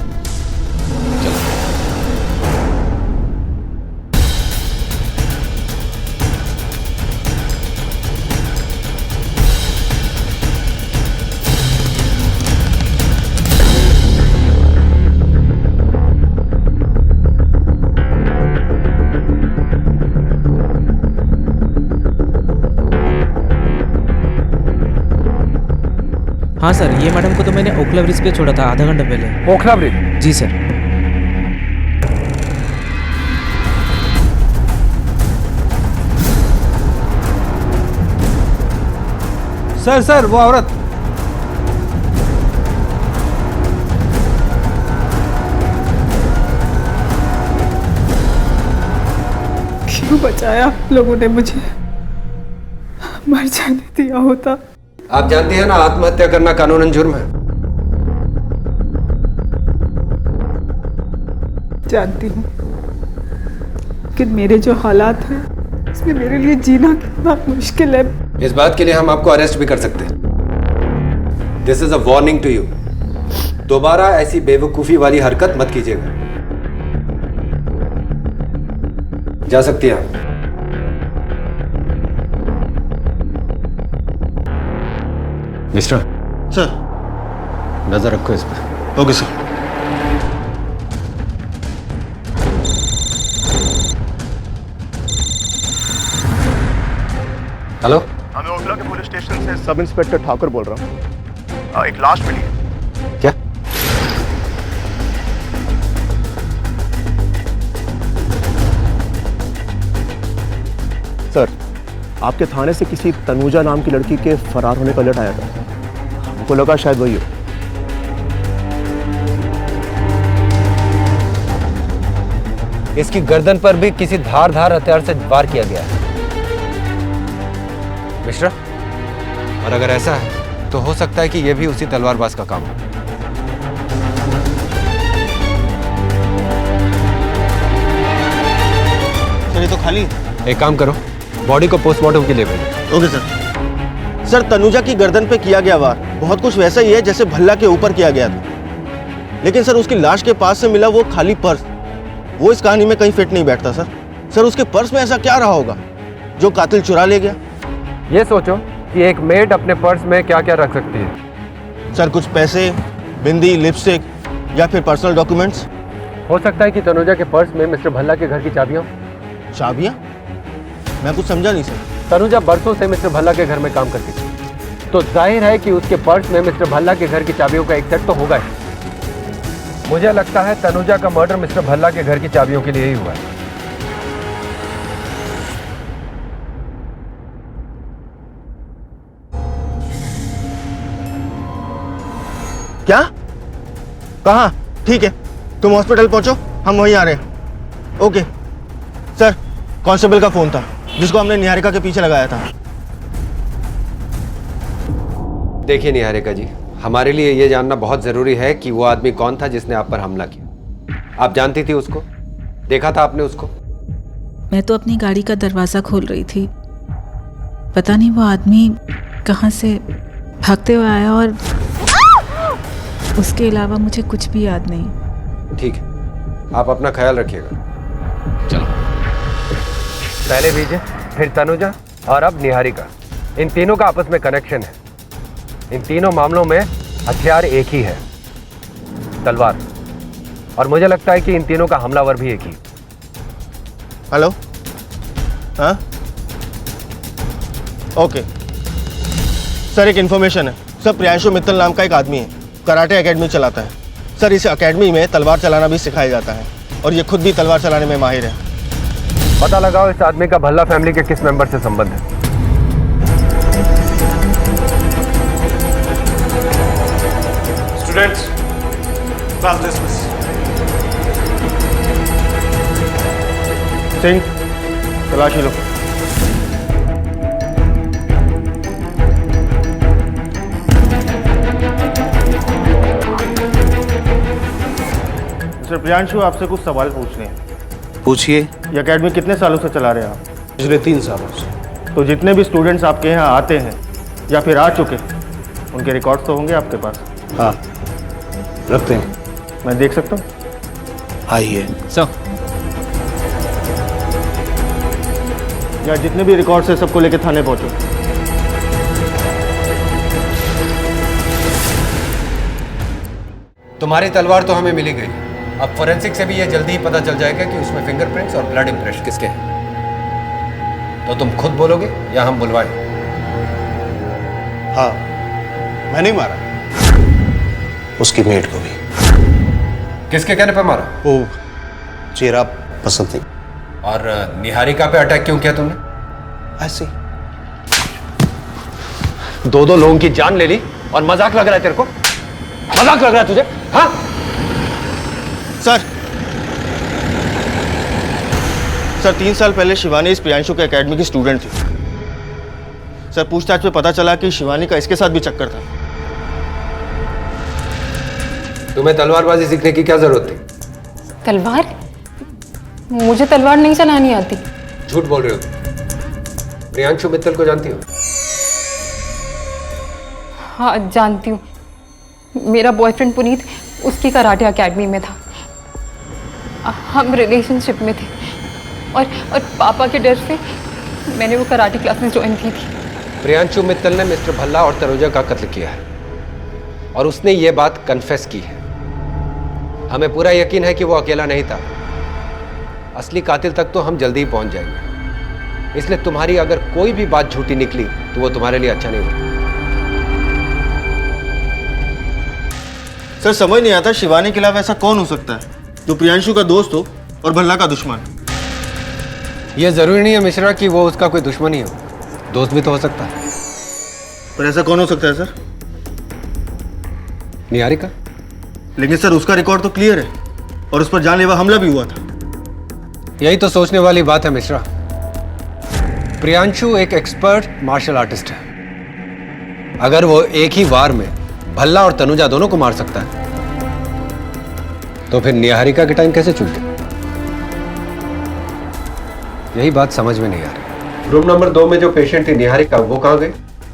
हाँ सर, ये मैडम को तो मैंने ओखला ब्रिज पे छोड़ा था आधा घंटा पहले। ओखला ब्रिज? जी सर। सर वो औरत। क्यों बचाया आप लोगों ने मुझे? मर जाने दिया होता। आप जानती हैं ना, आत्महत्या करना कानूनन जुर्म है। जानती हूँ, लेकिन मेरे जो हालात हैं इसमें मेरे लिए जीना कितना मुश्किल है। इस बात के लिए हम आपको अरेस्ट भी कर सकते हैं। This is a warning to you. दोबारा ऐसी बेवकूफी वाली हरकत मत कीजिएगा। जा सकती हैं आप। मिस्टर सर, नजर रखो इस पर। Okay sir. हेलो, हमें ओखला के पुलिस स्टेशन से सब इंस्पेक्टर ठाकुर बोल रहा हूँ। एक लाश मिली है। क्या? सर, आपके थाने से किसी तनुजा नाम की लड़की के फरार होने का अलर्ट आया था। हमको लगा शायद वही हो। इसकी गर्दन पर भी किसी धारदार हथियार से वार किया गया है मिश्रा, और अगर ऐसा है तो हो सकता है कि यह भी उसी तलवारबाज का काम हो। सर ये तो खाली। एक काम करो, बॉडी को पोस्टमार्टम के लिए भेजो। Okay sir. सर तनुजा की गर्दन पे किया गया वार बहुत कुछ वैसा ही है जैसे भल्ला के ऊपर किया गया था, लेकिन सर उसकी लाश के पास से मिला वो खाली पर्स, वो इस कहानी में कहीं फिट नहीं बैठता सर। सर उसके पर्स में ऐसा क्या रहा होगा जो कातिल चुरा ले गया? ये सोचो कि एक मेड अपने पर्स में क्या क्या रख सकती है। सर कुछ पैसे, बिंदी, लिपस्टिक या फिर पर्सनल डॉक्यूमेंट्स। हो सकता है कि तनुजा के पर्स में मिस्टर भल्ला के घर की चाबियां। चाबियां? मैं कुछ समझा नहीं सर। तनुजा बरसों से मिस्टर भल्ला के घर में काम करती थी, तो जाहिर है कि उसके पर्स में मिस्टर भल्ला के घर की चाबियों का एक सेट तो होगा ही। मुझे लगता है तनुजा का मर्डर मिस्टर भल्ला के घर की चाबियों के लिए ही हुआ है। क्या? कहाँ? ठीक है, तुम हॉस्पिटल पहुंचो, हम वहीं आ रहे हैं। ओके सर, कांस्टेबल का फोन था जिसको हमने निहारिका के पीछे लगाया था। देखिए निहारिका जी, हमारे लिए यह जानना बहुत जरूरी है कि वो आदमी कौन था जिसने आप पर हमला किया। आप जानती थी उसको? देखा था आपने उसको? मैं तो अपनी गाड़ी का दरवाजा खोल रही थी, पता नहीं वो आदमी कहाँ से भागते हुए आया, और उसके अलावा मुझे कुछ भी याद नहीं। ठीक है, आप अपना ख्याल रखिएगा। चलो, पहले विजय, फिर तनुजा और अब निहारिका, इन तीनों का आपस में कनेक्शन है। इन तीनों मामलों में हथियार एक ही है, तलवार, और मुझे लगता है कि इन तीनों का हमलावर भी एक ही। हेलो, हाँ ओके सर, एक इन्फॉर्मेशन है सर। प्रियांशु मित्तल नाम का एक आदमी है, कराटे एकेडमी चलाता है सर। इस एकेडमी में तलवार चलाना भी सिखाया जाता है और ये खुद भी तलवार चलाने में माहिर है। पता लगाओ इस आदमी का भल्ला फैमिली के किस मेंबर से संबंध है। Students, class dismiss. सिंह, तलाशी लो। मिस्टर प्रियांशु, आपसे कुछ सवाल पूछने हैं। पूछिए। ये एकेडमी कितने सालों से चला रहे हैं आप? पिछले 3 सालों से। तो जितने भी स्टूडेंट्स आपके यहाँ आते हैं या फिर आ चुके, उनके रिकॉर्ड्स तो होंगे आपके पास? हाँ, रखते हैं। मैं देख सकता हूँ? आइए। सर, या जितने भी रिकॉर्ड्स है सबको लेके थाने पहुँचो। तुम्हारी तलवार तो हमें मिली गई, अब फोरेंसिक से भी ये जल्दी ही पता चल जाएगा कि उसमें फिंगरप्रिंट्स और ब्लड इंप्रेशन किसके हैं। तो तुम खुद बोलोगे या हम बुलवाएं? हाँ, मैंने ही मारा, उसकी मेड को भी। किसके कहने पे मारा? वो चेहरा पसंद नहीं। और निहारिका पे अटैक क्यों किया तुमने? ऐसे दो लोगों की जान ले ली और मजाक लग रहा है तेरे को? मजाक लग रहा है तुझे? हाँ सर, 3 साल पहले शिवानी इस प्रियांशु के एकेडमी की स्टूडेंट थी सर। पूछताछ में पता चला कि शिवानी का इसके साथ भी चक्कर था। तुम्हें तलवारबाजी सीखने की क्या जरूरत थी? तलवार? मुझे तलवार नहीं चलानी आती। झूठ बोल रहे हो। प्रियांशु मित्तल को जानती हो? हाँ जानती हूँ, मेरा बॉयफ्रेंड पुनीत उसकी कराटे एकेडमी में था। हम रिलेशनशिप में थे और पापा के डर से मैंने वो कराटे क्लासेस ज्वाइन की थी। प्रियांशु मित्तल ने मिस्टर भल्ला और तनुजा का कत्ल किया है और उसने ये बात कन्फेस की है। हमें पूरा यकीन है कि वो अकेला नहीं था। असली कातिल तक तो हम जल्दी ही पहुंच जाएंगे, इसलिए तुम्हारी अगर कोई भी बात झूठी निकली तो वो तुम्हारे लिए अच्छा नहीं होगा। सर समझ नहीं आता शिवानी के अलावा ऐसा कौन हो सकता है जो प्रियांशु का दोस्त हो और भल्ला का दुश्मन। ये जरूरी नहीं है मिश्रा कि वो उसका कोई दुश्मन ही हो, दोस्त भी तो हो सकता है। पर ऐसा कौन हो सकता है सर? निहारिका। लेकिन सर उसका रिकॉर्ड तो क्लियर है और उस पर जानलेवा हमला भी हुआ था। यही तो सोचने वाली बात है मिश्रा। प्रियांशु एक एक्सपर्ट मार्शल आर्टिस्ट है। अगर वो एक ही वार में भल्ला और तनुजा दोनों को मार सकता है तो फिर निहारिका के टाइम कैसे चूक गया? यही बात समझ में नहीं आ रही। रूम नंबर 2 में जो पेशेंट थी निहारिका, वो कहाँ गई?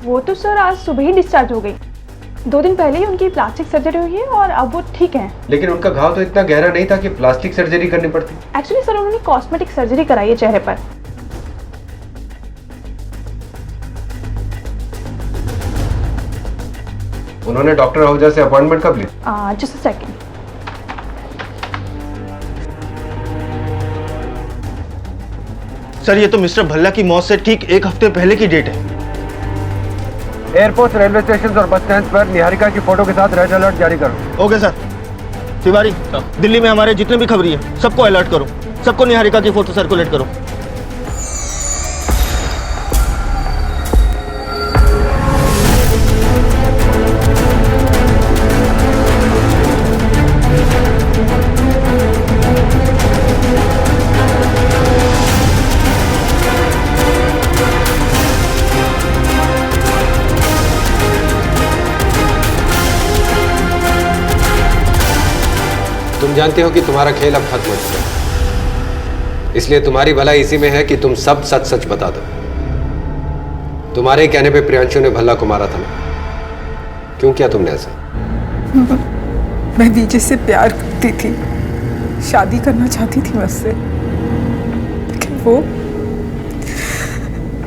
वो तो सर आज सुबह ही डिस्चार्ज हो गई। 2 दिन पहले ही उनकी प्लास्टिक सर्जरी हुई है और अब वो ठीक है। लेकिन उनका घाव तो इतना गहरा नहीं था कि प्लास्टिक सर्जरी करनी पड़ती। एक्चुअली सर उन्होंने कॉस्मेटिक सर्जरी कराई है चेहरे पर। उन्होंने डॉक्टर आहूजा से अपॉइंटमेंट कब ली? Just a second. सर ये तो मिस्टर भल्ला की मौत से ठीक 1 हफ्ते पहले की डेट है। एयरपोर्ट, रेलवे स्टेशन और बस स्टैंड पर निहारिका की फोटो के साथ रेड अलर्ट जारी करो। Okay sir. तिवारी, दिल्ली में हमारे जितने भी खबरी है सबको अलर्ट करो, सबको निहारिका की फोटो सर्कुलेट करो। तुम जानते हो कि तुम्हारा खेल अब खत्म हो चुका है, इसलिए तुम्हारी भलाई इसी में है कि तुम सब सच सच बता दो। तुम्हारे कहने पे प्रियांशु ने भल्ला को मारा था ना? क्यों किया तुमने ऐसा? मैं विजय से प्यार करती थी, शादी करना चाहती थी मुझसे, लेकिन वो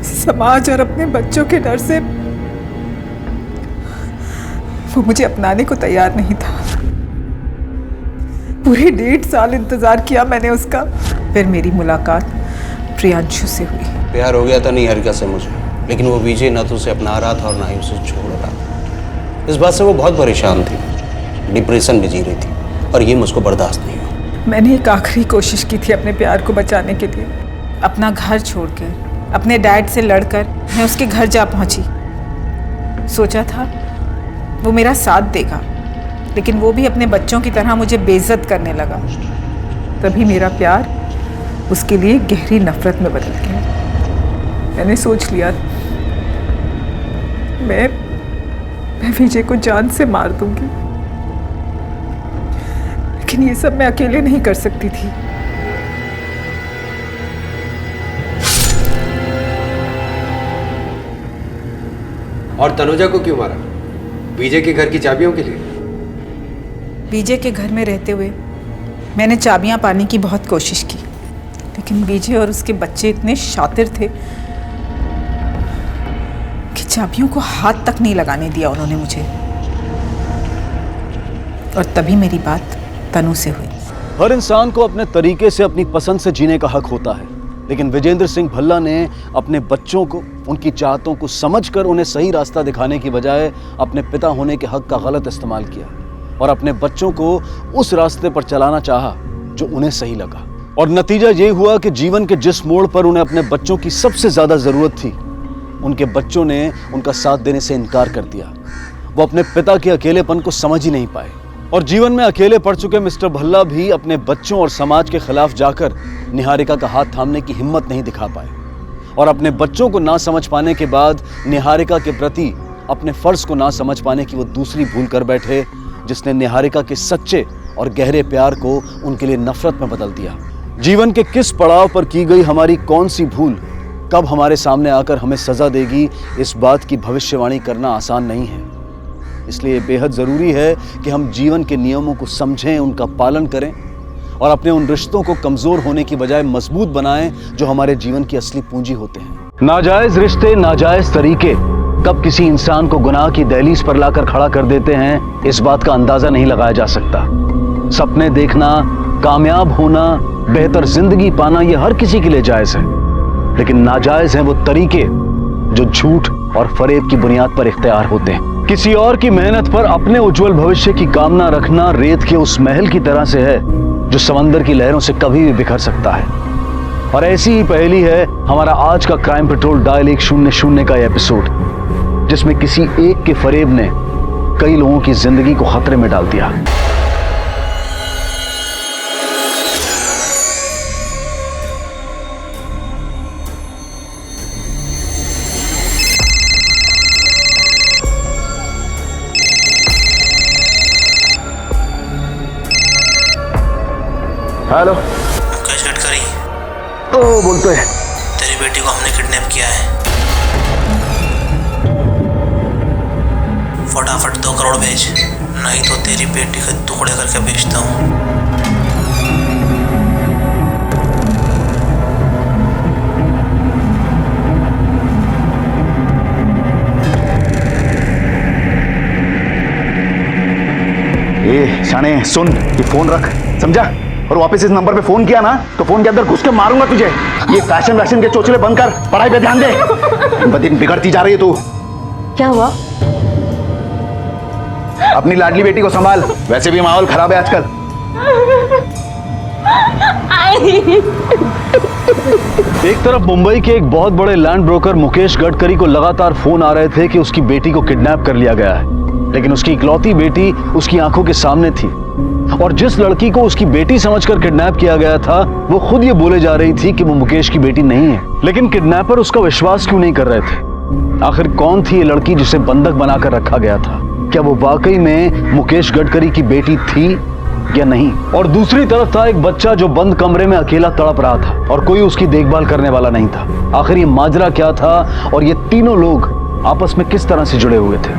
समाज और अपने बच्चों के डर से वो मुझे अपनाने को तैयार नहीं था। पूरे 1.5 साल इंतजार किया मैंने उसका। फिर मेरी मुलाकात प्रियांशु से हुई। प्यार हो गया था निहारिका से मुझे, लेकिन वो विजय ना तो उसे अपना रहा था और ना ही उसे छोड़ रहा। इस बात से वो बहुत परेशान थी, डिप्रेशन में जी रही थी और ये मुझको बर्दाश्त नहीं हुआ। मैंने एक आखिरी कोशिश की थी अपने प्यार को बचाने के लिए। अपना घर छोड़कर, अपने डैड से लड़कर मैं उसके घर जा पहुंची। सोचा था वो मेरा साथ देगा, लेकिन वो भी अपने बच्चों की तरह मुझे बेइज्जत करने लगा। तभी मेरा प्यार उसके लिए गहरी नफरत में बदल गया। मैंने सोच लिया मैं विजय को जान से मार दूंगी, लेकिन ये सब मैं अकेले नहीं कर सकती थी। और तनुजा को क्यों मारा? विजय के घर की चाबियों के लिए? विजय के घर में रहते हुए मैंने चाबियां पाने की बहुत कोशिश की, लेकिन विजय और उसके बच्चे इतने शातिर थे कि चाबियों को हाथ तक नहीं लगाने दिया उन्होंने मुझे। और तभी मेरी बात तनु से हुई। हर इंसान को अपने तरीके से अपनी पसंद से जीने का हक होता है, लेकिन विजेंद्र सिंह भल्ला ने अपने बच्चों को, उनकी चाहतों को समझकर उन्हें सही रास्ता दिखाने की बजाय अपने पिता होने के हक का गलत इस्तेमाल किया और अपने बच्चों को उस रास्ते पर चलाना चाहा जो उन्हें सही लगा। और नतीजा ये हुआ कि जीवन के जिस मोड़ पर उन्हें अपने बच्चों की सबसे ज्यादा जरूरत थी, उनके बच्चों ने उनका साथ देने से इनकार कर दिया। वो अपने पिता के अकेलेपन को समझ ही नहीं पाए और जीवन में अकेले पड़ चुके मिस्टर भल्ला भी अपने बच्चों और समाज के खिलाफ जाकर निहारिका का हाथ थामने की हिम्मत नहीं दिखा पाए। और अपने बच्चों को ना समझ पाने के बाद निहारिका के प्रति अपने फर्ज को ना समझ पाने की वो दूसरी भूल कर बैठे, जिसने निहारिका के सच्चे और गहरे प्यार को उनके लिए नफरत में बदल दिया। जीवन के किस पड़ाव पर की गई हमारी कौन सी भूल कब हमारे सामने आकर हमें सजा देगी, इस बात की भविष्यवाणी करना आसान नहीं है। इसलिए बेहद जरूरी है कि हम जीवन के नियमों को समझें, उनका पालन करें और अपने उन रिश्तों को कमजोर होने की बजाय मजबूत बनाएं जो हमारे जीवन की असली पूंजी होते हैं। नाजायज रिश्ते, नाजायज तरीके कब किसी इंसान को गुनाह की दहलीज पर लाकर खड़ा कर देते हैं, इस बात का अंदाजा नहीं लगाया जा सकता। सपने देखना, कामयाब होना, बेहतर जिंदगी पाना, यह हर किसी के लिए जायज है, लेकिन नाजायज हैं वो तरीके जो झूठ और फरेब की बुनियाद पर इख्तियार होते हैं। किसी और की मेहनत पर अपने उज्जवल भविष्य की कामना रखना रेत के उस महल की तरह से है जो समंदर की लहरों से कभी भी बिखर सकता है। और ऐसी ही पहेली है हमारा आज का क्राइम पेट्रोल डायल 100 का एपिसोड, जिसमें किसी एक के फरेब ने कई लोगों की जिंदगी को खतरे में डाल दिया। हेलो मुकेश गडकरी। ओ बोलते हैं। तेरी बेटी को हमने किडनैप किया है। फटाफट 2 करोड़ भेज, नहीं तो तेरी बेटी के टुकड़े करके भेजता हूँ। ए शाने सुन, ये फोन रख, समझा? और वापस इस नंबर पे फोन किया ना तो फोन के अंदर घुस के मारूंगा तुझे। ये फैशन के चोचले बंद कर, पढ़ाई पे ध्यान दे। दिन ब दिन बिगड़ती जा रही है तू। क्या हुआ? अपनी लाडली बेटी को संभाल, वैसे भी माहौल खराब है आजकल। एक तरफ मुंबई के एक बहुत बड़े लैंड ब्रोकर मुकेश गडकरी को लगातार फोन आ रहे थे कि उसकी बेटी को किडनैप कर लिया गया है, लेकिन उसकी इकलौती बेटी उसकी आंखों के सामने थी। और जिस लड़की को उसकी बेटी समझकर किडनैप किया गया था, वो खुद ये बोले जा रही थी कि वो मुकेश की बेटी नहीं है। लेकिन किडनैपर उसका विश्वास क्यों नहीं कर रहे थे? आखिर कौन थी ये लड़की जिसे बंधक बनाकर रखा गया था? क्या वो वाकई में मुकेश गडकरी की बेटी थी या नहीं? और दूसरी तरफ था एक बच्चा जो बंद कमरे में अकेला तड़प रहा था और कोई उसकी देखभाल करने वाला नहीं था। आखिर ये माजरा क्या था और ये तीनों लोग आपस में किस तरह से जुड़े हुए थे?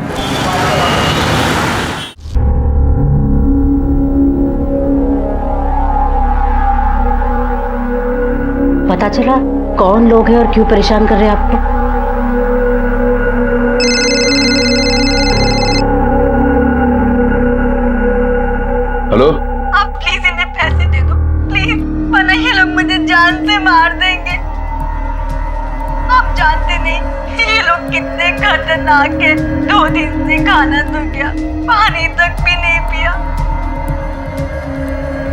पता चला कौन लोग हैं और क्यों परेशान कर रहे हैं आपको? हेलो, आप प्लीज इन्हें पैसे दे दो, प्लीज, वरना ये लोग मुझे जान से मार देंगे। आप जानते नहीं ये लोग कितने खतरनाक है। 2 दिन से खाना तो क्या, पानी तक भी नहीं पिया।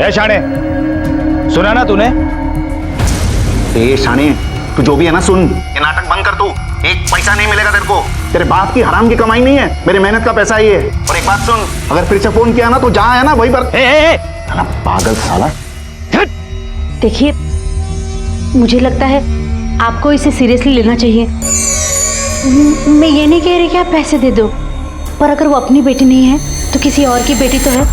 ए शाने, सुना ना तूने? ए शाने, तू जो भी है ना सुन, ये नाटक बंद कर। तू एक पैसा नहीं मिलेगा तेरे को, तेरे बाप की हराम की कमाई नहीं है, मेरी मेहनत का पैसा ही है। और एक बात सुन, अगर फिर से फोन किया ना तो जहां है ना वहीं पर। साला पागल साला। देखिए, मुझे लगता है आपको इसे सीरियसली लेना चाहिए। मैं ये नहीं कह रही कि आप पैसे दे दो, पर अगर वो अपनी बेटी नहीं है तो किसी और की बेटी तो है,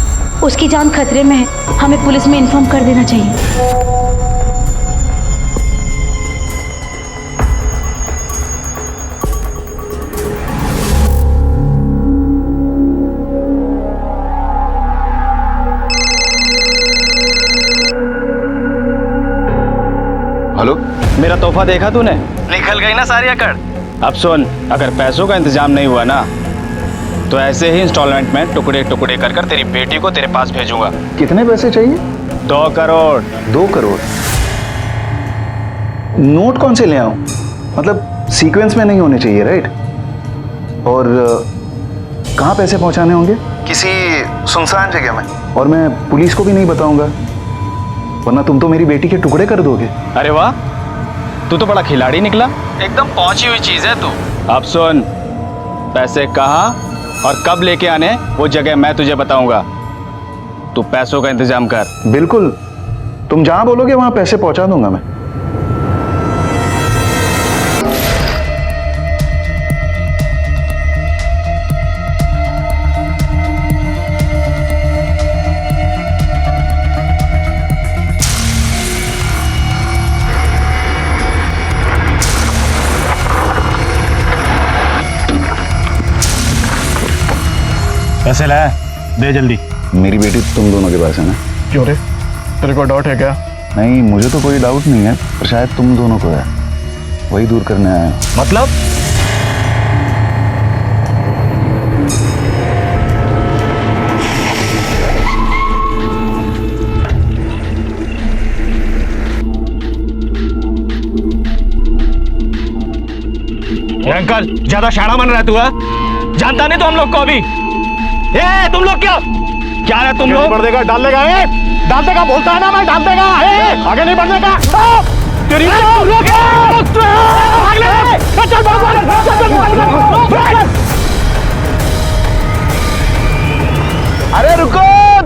उसकी जान खतरे में है, हमें पुलिस में इन्फॉर्म कर देना चाहिए। हेलो, मेरा तोहफा देखा तूने? निकल गई ना सारी अकड़। अब सुन, अगर पैसों का इंतजाम नहीं हुआ ना तो ऐसे ही इंस्टॉलमेंट में टुकड़े टुकड़े कर तेरी बेटी को तेरे पास भेजूंगा। कितने पैसे चाहिए? 2 करोड़। 2 करोड़? नोट कौन से ले आऊं? मतलब सीक्वेंस में नहीं होने चाहिए, राइट? और कहाँ पैसे पहुंचाने होंगे? किसी सुनसान जगह में। और मैं पुलिस को भी नहीं बताऊंगा, वरना तुम तो मेरी बेटी के टुकड़े कर दोगे। अरे वाह, तू तो बड़ा खिलाड़ी निकला, एकदम पहुंची हुई चीज है तू। अब सुन, पैसे कहाँ और कब लेके आने वो जगह मैं तुझे बताऊंगा, तू पैसों का इंतजाम कर। बिल्कुल, तुम जहां बोलोगे वहां पैसे पहुंचा दूंगा मैं। पैसे लाया? दे जल्दी। मेरी बेटी तुम दोनों के पास है ना? क्यों रे, तेरे को डाउट है क्या? नहीं, मुझे तो कोई डाउट नहीं है, पर शायद तुम दोनों को है, वही दूर करने आया। मतलब? अंकल, ज्यादा शाना बन रहा है तू? जानता नहीं तो हम लोग को अभी। ए, तुम लोग क्या है तुम लोग? बढ़ देगा, डाल देगा, डाल देगा, बोलता है ना मैं, डाल देगा। आगे नहीं बढ़ने का। अरे रुको,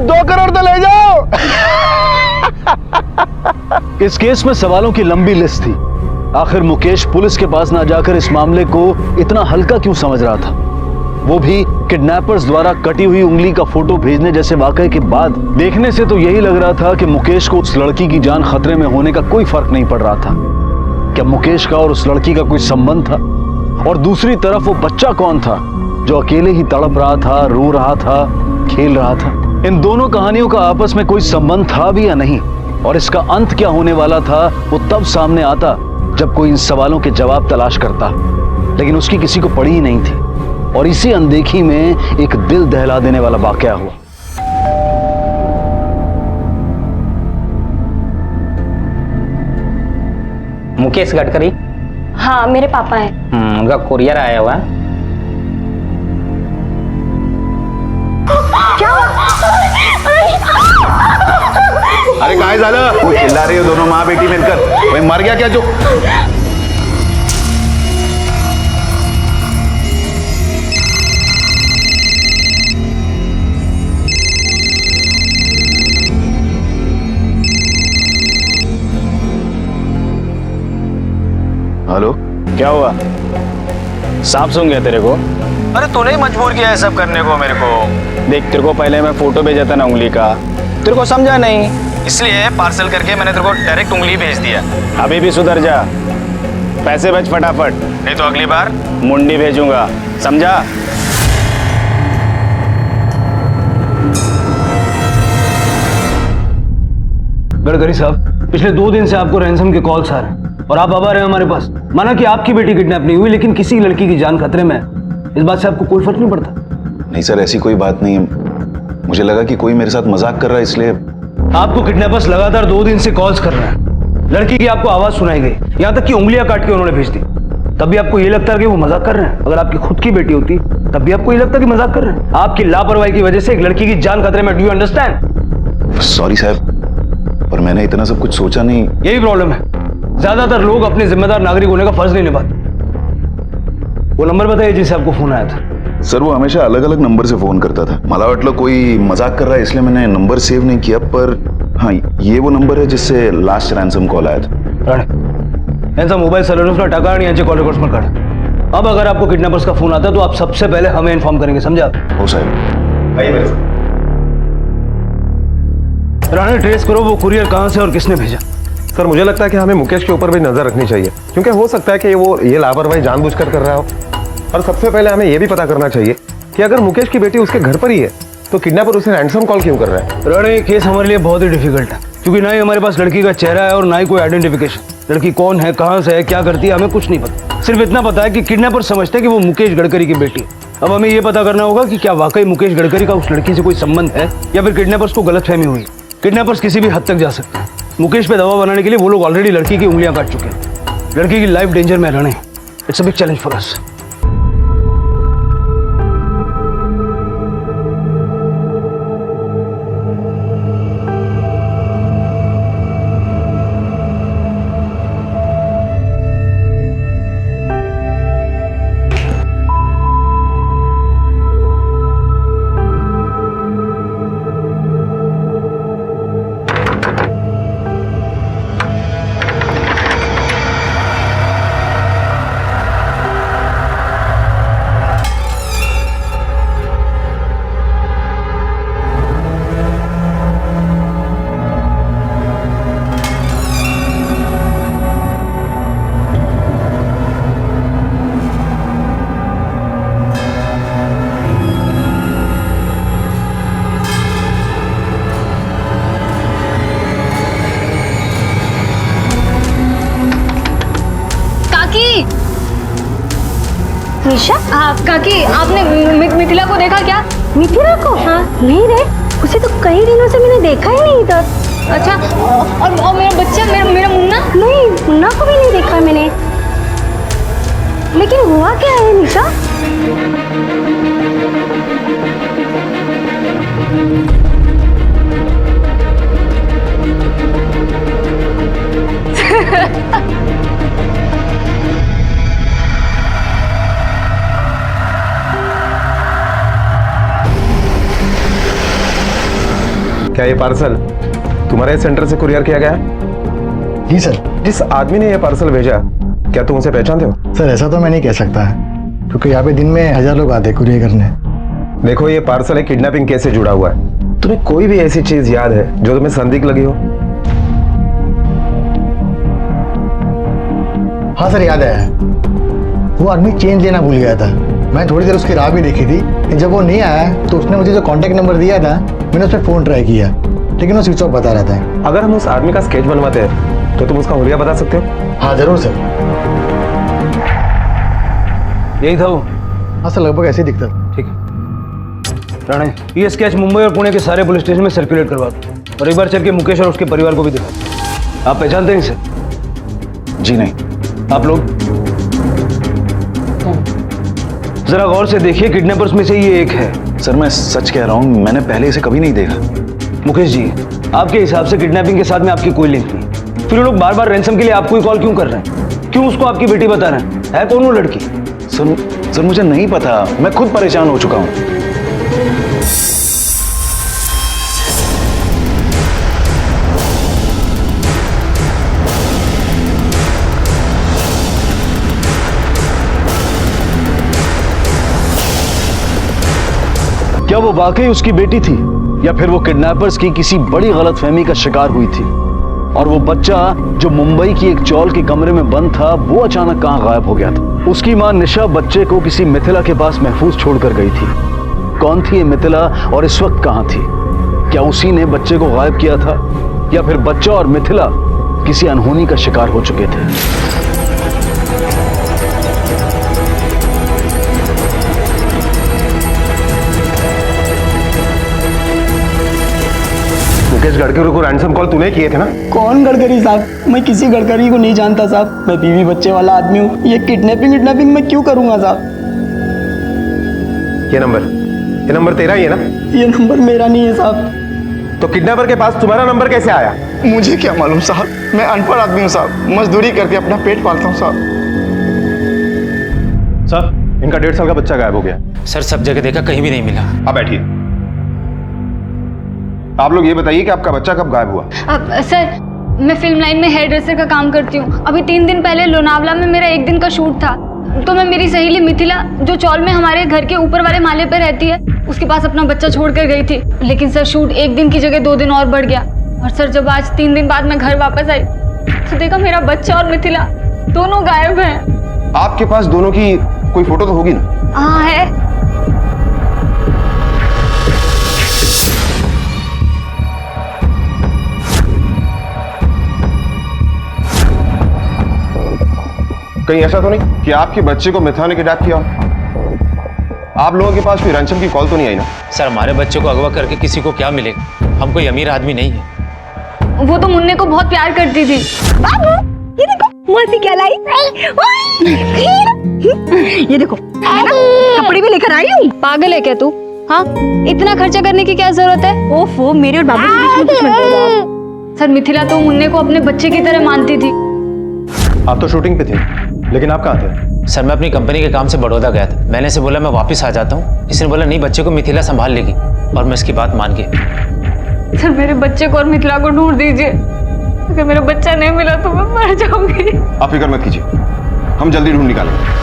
2 करोड़ तो ले जाओ। इस केस में सवालों की लंबी लिस्ट थी। आखिर मुकेश पुलिस के पास ना जाकर इस मामले को इतना हल्का क्यों समझ रहा था, वो भी किडनैपर्स द्वारा कटी हुई उंगली का फोटो भेजने जैसे वाकये के बाद। देखने से तो यही लग रहा था कि मुकेश को उस लड़की की जान खतरे में होने का कोई फर्क नहीं पड़ रहा था। क्या मुकेश का और उस लड़की का कोई संबंध था? और दूसरी तरफ वो बच्चा कौन था जो अकेले ही तड़प रहा था, रो रहा था, खेल रहा था? इन दोनों कहानियों का आपस में कोई संबंध था भी या नहीं, और इसका अंत क्या होने वाला था वो तब सामने आता जब कोई इन सवालों के जवाब तलाश करता। लेकिन उसकी किसी को पड़ी ही नहीं थी, और इसी अनदेखी में एक दिल दहला देने वाला वाकया हुआ। मुकेश गडकरी? हाँ, मेरे पापा हैं। उनका कुरियर आया हुआ है। क्या? अरे काय झालं? वो चिल्ला रही हो दोनों माँ बेटी मिलकर। वही मर गया क्या जो? हेलो, क्या हुआ? सांप सूंघ गया तेरे को? अरे तूने ही मजबूर किया है सब करने को मेरे को। देख, तेरे को पहले मैं फोटो भेजा था ना उंगली का, तेरे को समझा नहीं, इसलिए पार्सल करके मैंने तेरे को डायरेक्ट उंगली भेज दिया। अभी भी सुधर जा, पैसे भेज फटाफट, नहीं तो अगली बार मुंडी भेजूंगा, समझा? गडकरी साहब, पिछले 2 दिन से आपको रैंसम के कॉल्स आ रहे हैं और आप अब आ रहे हैं हमारे पास। माना कि आपकी बेटी किडनैप नहीं हुई, लेकिन किसी लड़की की जान खतरे में है। इस बात से आपको कोई फर्क नहीं पड़ता? नहीं सर, ऐसी कोई बात नहीं है। मुझे लगा कि कोई मेरे साथ मजाक कर रहा है, इसलिए। आपको किडनैपर्स लगातार 2 दिन से कॉल्स कर रहे हैं। लड़की की आपको आवाज सुनाई गई, यहाँ तक कि उंगलियां काट के उन्होंने भेज दी। तब भी आपको ये लगता है कि वो मजाक कर रहे हैं। अगर आपकी खुद की बेटी होती तब भी आपको ये लगता कि मजाक कर रहे हैं। आपकी लापरवाही की वजह से एक लड़की की जान खतरे में। Do you understand? सॉरी साहब, पर मैंने इतना सब कुछ सोचा नहीं। यही प्रॉब्लम है, ज्यादातर लोग अपने जिम्मेदार नागरिक होने का फर्ज नहीं निभाते। वो नंबर बताइए जिससे आपको फोन आया था। सर, वो हमेशा अलग अलग नंबर से फोन करता था। मला वाटलं कोई मजाक कर रहा है, इसलिए मैंने नंबर सेव नहीं किया। पर हाँ, ये वो नंबर है जिससे लास्ट रैंसम कॉल आया था। यांचा मोबाईल सर्व्हरला टाका आणि यांचे कॉल रेकॉर्ड्स पण काढा। अब अगर आपको किडनैपर्स का फोन आता है तो आप सबसे पहले हमें इन्फॉर्म करेंगे, समझे आप? हो साहब, आइए मेरे साथ। राणे, ट्रेस करो वो कुरियर कहाँ से और किसने भेजा। सर, मुझे लगता है कि हमें मुकेश के ऊपर भी नजर रखनी चाहिए, क्योंकि हो सकता है कि वो ये लापरवाही जानबूझकर कर रहा हो। और सबसे पहले हमें ये भी पता करना चाहिए कि अगर मुकेश की बेटी उसके घर पर ही है तो किडनैपर उसे रैंसम कॉल क्यों कर रहा है। राणे, ये केस हमारे लिए बहुत ही डिफिकल्ट है, क्योंकि ना ही हमारे पास लड़की का चेहरा है और ना ही कोई आइडेंटिफिकेशन। लड़की कौन है, कहाँ से है, क्या करती है, हमें कुछ नहीं पता। सिर्फ इतना पता है कि किडनैपर समझते हैं कि वो मुकेश गडकरी की बेटी है। अब हमें ये पता करना होगा कि क्या वाकई मुकेश गडकरी का उस लड़की से कोई संबंध है या फिर किडनैपर्स को गलतफहमी हुई। किडनैपर्स किसी भी हद तक जा सकते हैं। मुकेश पे दबाव बनाने के लिए वो लोग ऑलरेडी लड़की की उंगलियां काट चुके हैं। लड़की की लाइफ डेंजर में रहने। It's a big challenge for us. Nisha, काकी, आपने मिथिला को देखा क्या? मिथिला को? हाँ। नहीं रे, उसे तो कई दिनों से मैंने देखा ही नहीं था। अच्छा, और मेरा बच्चा, मेरा मुन्ना? नहीं, मुन्ना को भी नहीं देखा मैंने। लेकिन हुआ क्या है निशा? ये पार्सल तुम्हारे सेंटर से कुरियर किया गया है? जी सर। जिस आदमी ने ये पार्सल भेजा, क्या तुम उसे पहचानते हो? सर ऐसा तो मैं नहीं कह सकता है, क्योंकि यहाँ पे दिन में 1000 लोग आते कुरियर करने। देखो, ये पार्सल एक किडनैपिंग केस से जुड़ा हुआ है। तुम्हें कोई भी ऐसी चीज याद है जो तुम्हें संदिग्ध लगी हो? हाँ सर, याद है। वो आदमी चेंज लेना भूल गया था। मैं थोड़ी देर उसकी राह भी देखी थी। जब वो नहीं आया तो उसने मुझे जो कांटेक्ट नंबर दिया था, मैंने उस पर फोन ट्राई किया, लेकिन वो स्विच ऑफ बता रहा था। अगर हम उस आदमी का स्केच बनवाते हैं तो तुम उसका हुलिया बता सकते हो? हाँ जरूर सर। यही था वो? हाँ सर, लगभग ऐसे ही दिखता। ठीक है राणे, ये स्केच मुंबई और पुणे के सारे पुलिस स्टेशन में सर्कुलेट करवा दो, और एक बार चल के मुकेश और उसके परिवार को भी दिखा दो। आप पहचानते हैं इसे? जी नहीं। आप लोग जरा गौर से देखिए, किडनैपर्स में से ये एक है। सर मैं सच कह रहा हूँ, मैंने पहले इसे कभी नहीं देखा। मुकेश जी, आपके हिसाब से किडनैपिंग के साथ में आपकी कोई लिंक नहीं, फिर लोग बार बार रैंसम के लिए आपको ही कॉल क्यों कर रहे हैं? क्यों उसको आपकी बेटी बता रहे हैं? है कौन वो लड़की? सर मुझे नहीं पता, मैं खुद परेशान हो चुका हूँ। क्या वो वाकई उसकी बेटी थी, या फिर वो किडनैपर्स की किसी बड़ी गलतफहमी का शिकार हुई थी? और वो बच्चा जो मुंबई की एक चौल के कमरे में बंद था, वो अचानक कहां गायब हो गया था? उसकी मां निशा बच्चे को किसी मिथिला के पास महफूज छोड़कर गई थी। कौन थी ये मिथिला और इस वक्त कहां थी? क्या उसी ने बच्चे को गायब किया था, या फिर बच्चा और मिथिला किसी अनहोनी का शिकार हो चुके थे? मुकेश गडकरी को रैंसम कॉल तूने किए थे ना? कौन गडकरी साहब? मैं किसी गडकरी को नहीं जानता साहब। मैं बीवी बच्चे वाला आदमी हूँ। ये किडनैपिंग मैं क्यों करूंगा साहब? ये नंबर तेरा ही है ना? ये नंबर मेरा नहीं है साहब। तो किडनैपर के पास तुम्हारा नंबर कैसे आया? मुझे क्या मालूम साहब, मैं अनपढ़ आदमी हूँ साहब, मजदूरी करके अपना पेट पालता हूँ साहब। सर, इनका 1.5 साल का बच्चा गायब हो गया। सर सब जगह देखा, कहीं भी नहीं मिला। आप बैठिए। आप लोग ये बताइए कि आपका बच्चा कब गायब हुआ? सर, मैं फिल्म लाइन में हेयर ड्रेसर का काम करती हूँ। अभी 3 दिन पहले लोनावला में मेरा 1 दिन का शूट था, तो मैं मेरी सहेली मिथिला, जो चौल में हमारे घर के ऊपर वाले माले पर रहती है, उसके पास अपना बच्चा छोड़ कर गई थी। लेकिन सर, शूट 1 दिन की जगह 2 दिन और बढ़ गया। और सर, जब आज 3 दिन बाद मैं घर वापस आई तो देखा मेरा बच्चा और मिथिला दोनों गायब हैं। आपके पास दोनों की कोई फोटो तो होगी ना? हाँ है। कहीं ऐसा तो नहीं कि आपके बच्चे को मिथिला ने किडनैप किया? आप लोगों के पास कोई रैंसम की कॉल तो नहीं आई ना? सर, हमारे बच्चे को अगवा करके किसी को क्या मिलेगा? हम कोई अमीर आदमी नहीं है। वो तो मुन्ने को बहुत प्यार करती थी। बाबू, ये देखो मौसी क्या लाई। ये देखो कपड़े भी लेकर आई हूँ। पागल है क्या तू? हाँ, इतना खर्चा करने की क्या जरूरत है? ओफो, मेरे और बाबू के बीच में कुछ मत बोलो। सर, मिथिला तो मुन्ने को अपने बच्चे की तरह मानती थी। आप तो शूटिंग पे थे, लेकिन आप कहाँ थे? सर, मैं अपनी कंपनी के काम से बड़ौदा गया था। मैंने इसे बोला मैं वापस आ जाता हूँ। इसने बोला नहीं, बच्चे को मिथिला संभाल लेगी, और मैं इसकी बात मान गया। सर, मेरे बच्चे को और मिथिला को ढूंढ दीजिए। अगर मेरा बच्चा नहीं मिला तो मैं मर जाऊंगी। आप फिक्र मत कीजिए, हम जल्दी ढूंढ निकालेंगे।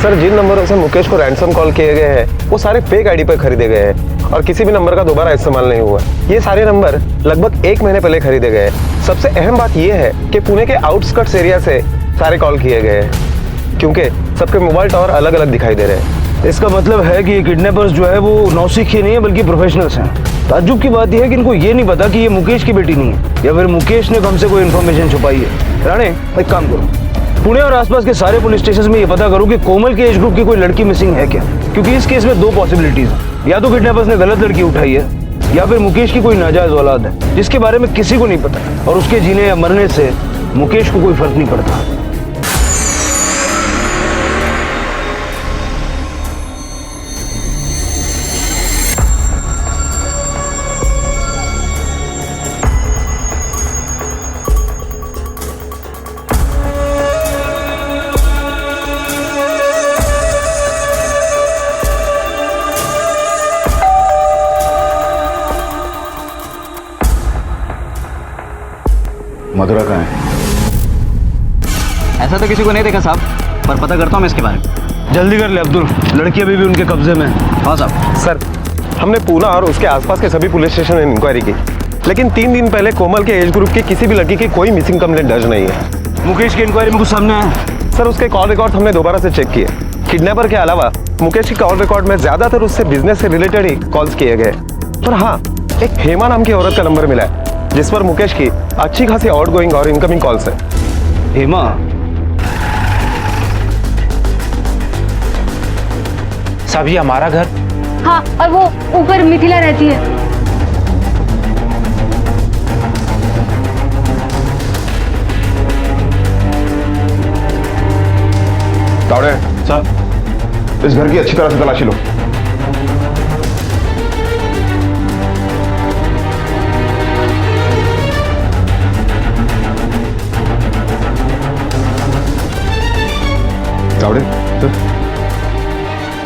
सर, जिन नंबरों से मुकेश को रैंसम कॉल किए गए हैं वो सारे फेक आईडी पर खरीदे गए हैं, और किसी भी नंबर का दोबारा इस्तेमाल नहीं हुआ। ये सारे नंबर लगभग 1 महीने पहले खरीदे गए हैं। सबसे अहम बात यह है कि पुणे के आउटस्कर्ट्स एरिया से सारे कॉल किए गए हैं, क्योंकि सबके मोबाइल टावर अलग अलग दिखाई दे रहे हैं। इसका मतलब है कि ये किडनैपर्स जो है वो नौसिखिए नहीं है, बल्कि प्रोफेशनल्स हैं। ताज्जुब की बात यह है कि इनको ये नहीं पता कि ये मुकेश की बेटी नहीं है, या फिर मुकेश ने हमसे कोई इन्फॉर्मेशन छुपाई है। राणे, एक काम करो, पुणे और आसपास के सारे पुलिस स्टेशन में ये पता करो कि कोमल के एज ग्रुप की कोई लड़की मिसिंग है क्या, क्योंकि इस केस में 2 पॉसिबिलिटीज हैं। या तो किडनैपर्स ने गलत लड़की उठाई है, या फिर मुकेश की कोई नाजायज औलाद है जिसके बारे में किसी को नहीं पता, और उसके जीने या मरने से मुकेश को कोई फर्क नहीं पड़ता। मधुरा कहाँ है? ऐसा तो किसी को नहीं देखा साहब, पर पता करता हूँ मैं इसके बारे में। जल्दी कर ले अब्दुल, लड़की अभी भी उनके कब्जे में है। हाँ साहब। सर, हमने पूना और उसके आसपास के सभी पुलिस स्टेशन में इंक्वायरी की, लेकिन 3 दिन पहले कोमल के एज ग्रुप की किसी भी लड़की की कोई मिसिंग कंप्लेंट दर्ज नहीं है। मुकेश की इंक्वायरी में कुछ सामने आया? सर, उसके कॉल रिकॉर्ड हमने दोबारा से चेक किए। किडनैपर के अलावा मुकेश की कॉल रिकॉर्ड में ज्यादातर उससे बिजनेस से रिलेटेड ही कॉल्स किए गए। पर हाँ, एक हेमा नाम की औरत का नंबर मिला है जिस पर मुकेश की अच्छी खासी आउटगोइंग और इनकमिंग कॉल्स है। हेमा? साहब ये हमारा घर? हाँ, और वो ऊपर मिथिला रहती है। तावड़े सर, इस घर की अच्छी तरह से तलाशी लो। तावड़े सर,